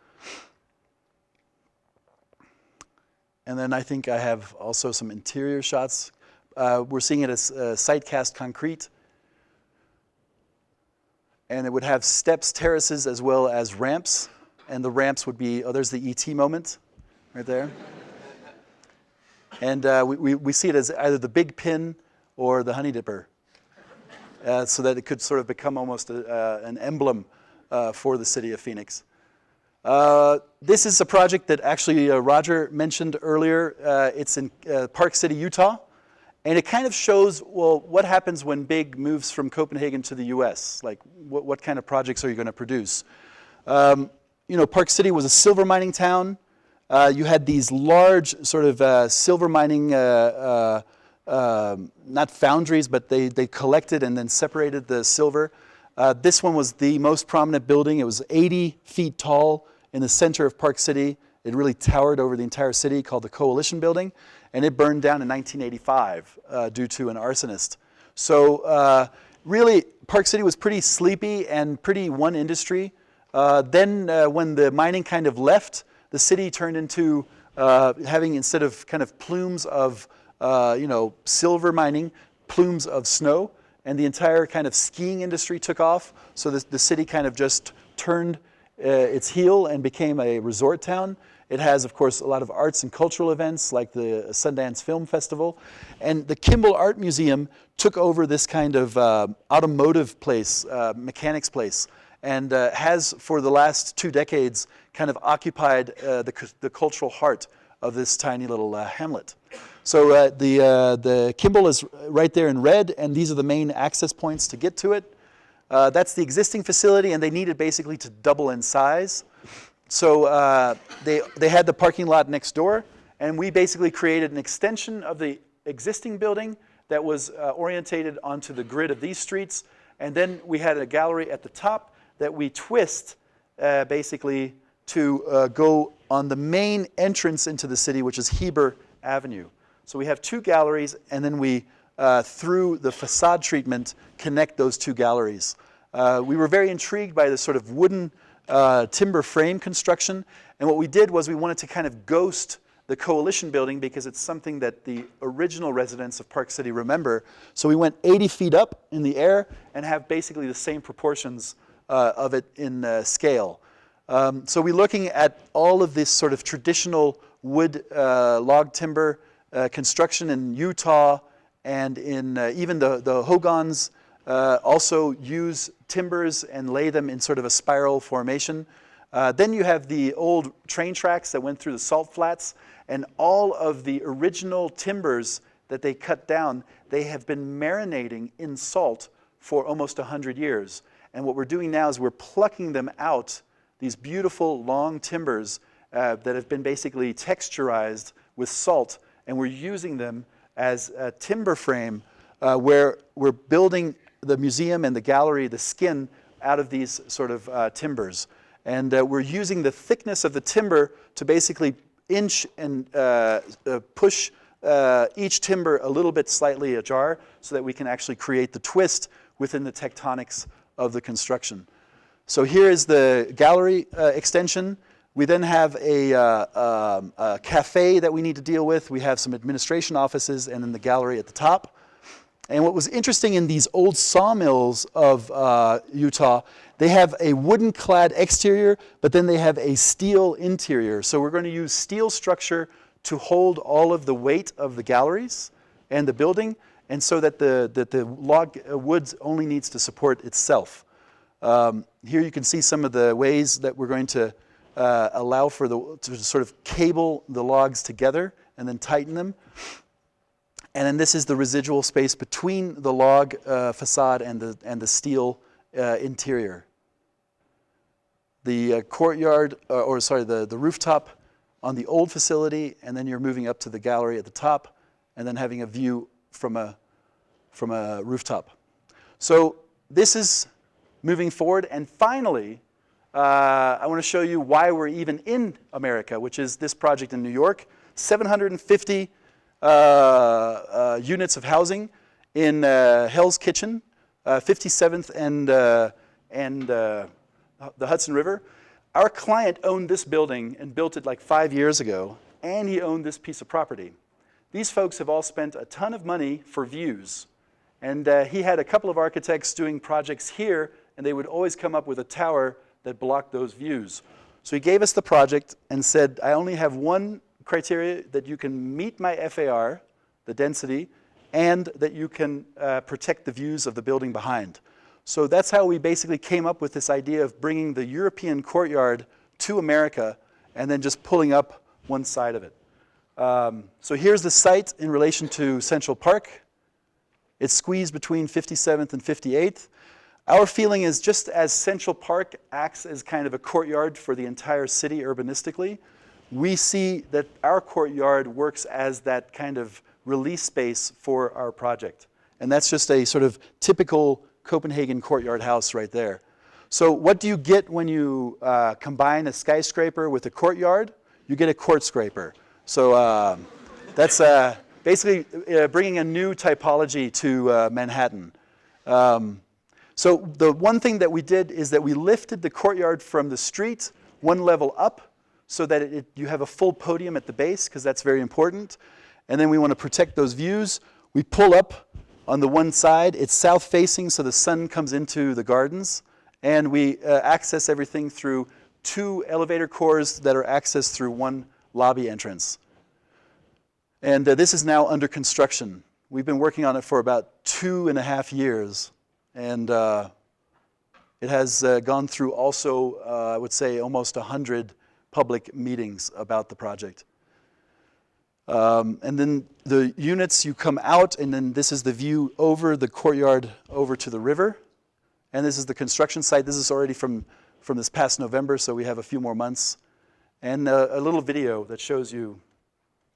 And then I think I have also some interior shots. We're seeing it as site cast concrete. And it would have steps, terraces, as well as ramps. And the ramps would be, there's the ET moment right there. And we see it as either the big pin or the honey dipper. So that it could sort of become almost an emblem for the city of Phoenix. This is a project that actually Roger mentioned earlier. It's in Park City, Utah. And it kind of shows, well, what happens when Big moves from Copenhagen to the US? Like, what kind of projects are you going to produce? Park City was a silver mining town. You had these large sort of silver mining not foundries, but they collected and then separated the silver. This one was the most prominent building. It was 80 feet tall in the center of Park City. It really towered over the entire city, called the Coalition Building, and it burned down in 1985 due to an arsonist. So really, Park City was pretty sleepy and pretty one industry. Then when the mining kind of left, the city turned into having, instead of kind of plumes of silver mining, plumes of snow, and the entire kind of skiing industry took off. So the city kind of just turned its heel and became a resort town. It has, of course, a lot of arts and cultural events like the Sundance Film Festival. And the Kimball Art Museum took over this kind of automotive place, mechanics place, and has for the last 2 decades kind of occupied the cultural heart of this tiny little hamlet. So the Kimball is right there in red, and these are the main access points to get to it. That's the existing facility, and they needed basically to double in size. So they had the parking lot next door, and we basically created an extension of the existing building that was orientated onto the grid of these streets. And then we had a gallery at the top that we twist basically to go on the main entrance into the city, which is Heber Avenue. So we have 2 galleries, and then we through the facade treatment, connect those two galleries. We were very intrigued by this sort of wooden timber frame construction, and what we did was we wanted to kind of ghost the Coalition building because it's something that the original residents of Park City remember. So we went 80 feet up in the air and have basically the same proportions of it in scale. So we're looking at all of this sort of traditional wood log timber construction in Utah, and in even the Hogans also use timbers and lay them in sort of a spiral formation. Then you have the old train tracks that went through the salt flats, and all of the original timbers that they cut down, they have been marinating in salt for almost 100 years. And what we're doing now is we're plucking them out, these beautiful long timbers that have been basically texturized with salt, and we're using them as a timber frame where we're building the museum and the gallery, the skin, out of these sort of timbers. And we're using the thickness of the timber to basically inch and push each timber a little bit slightly ajar so that we can actually create the twist within the tectonics of the construction. So here is the gallery extension. We then have a cafe that we need to deal with. We have some administration offices and then the gallery at the top. And what was interesting in these old sawmills of Utah, they have a wooden-clad exterior, but then they have a steel interior. So we're going to use steel structure to hold all of the weight of the galleries and the building, and so that the log wood only needs to support itself. Here you can see some of the ways that we're going to allow for to sort of cable the logs together and then tighten them. And then this is the residual space between the log facade and the steel interior. The courtyard, the rooftop on the old facility, and then you're moving up to the gallery at the top, and then having a view from a rooftop. So this is moving forward, and finally, I want to show you why we're even in America, which is this project in New York. 750 units of housing in Hell's Kitchen, 57th and the Hudson River. Our client owned this building and built it like 5 years ago, and he owned this piece of property. These folks have all spent a ton of money for views, and he had a couple of architects doing projects here, and they would always come up with a tower that blocked those views. So he gave us the project and said, I only have one criteria: that you can meet my FAR, the density, and that you can protect the views of the building behind. So that's how we basically came up with this idea of bringing the European courtyard to America and then just pulling up one side of it. So here's the site in relation to Central Park. It's squeezed between 57th and 58th. Our feeling is, just as Central Park acts as kind of a courtyard for the entire city urbanistically, we see that our courtyard works as that kind of release space for our project. And that's just a sort of typical Copenhagen courtyard house right there. So what do you get when you combine a skyscraper with a courtyard? You get a court scraper. So that's basically bringing a new typology to Manhattan. So the one thing that we did is that we lifted the courtyard from the street one level up so that you have a full podium at the base, because that's very important. And then we want to protect those views. We pull up on the one side. It's south-facing, so the sun comes into the gardens. And we access everything through 2 elevator cores that are accessed through one lobby entrance. And this is now under construction. We've been working on it for about 2.5 years. And it has gone through also, I would say, almost 100 public meetings about the project. And then the units, you come out, and then this is the view over the courtyard over to the river. And this is the construction site. This is already from this past November, so we have a few more months. And a little video that shows you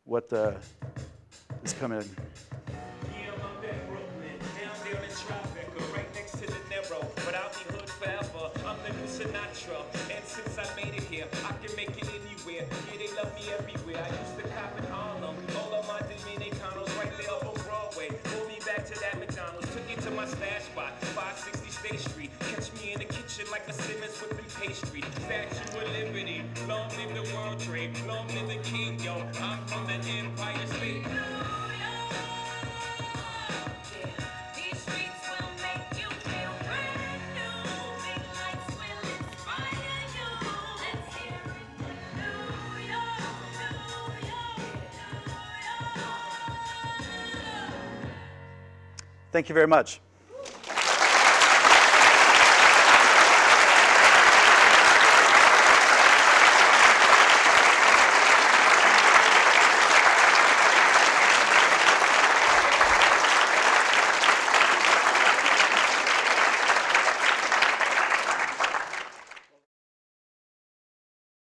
what is coming in. Everywhere. I used to cop in Harlem. All of my Dominicanos right there up on Broadway. Pull me back McDonald's, took it to my stash spot, 560 State Street. Catch me in the kitchen like a Simmons whipping pastry. Statue of Liberty, long live the World Trade, long live the King, yo. I'm from the Empire State. These streets will make you feel brand new. Big lights will inspire you. Let's hear it. New York, New York, New York. Thank you very much.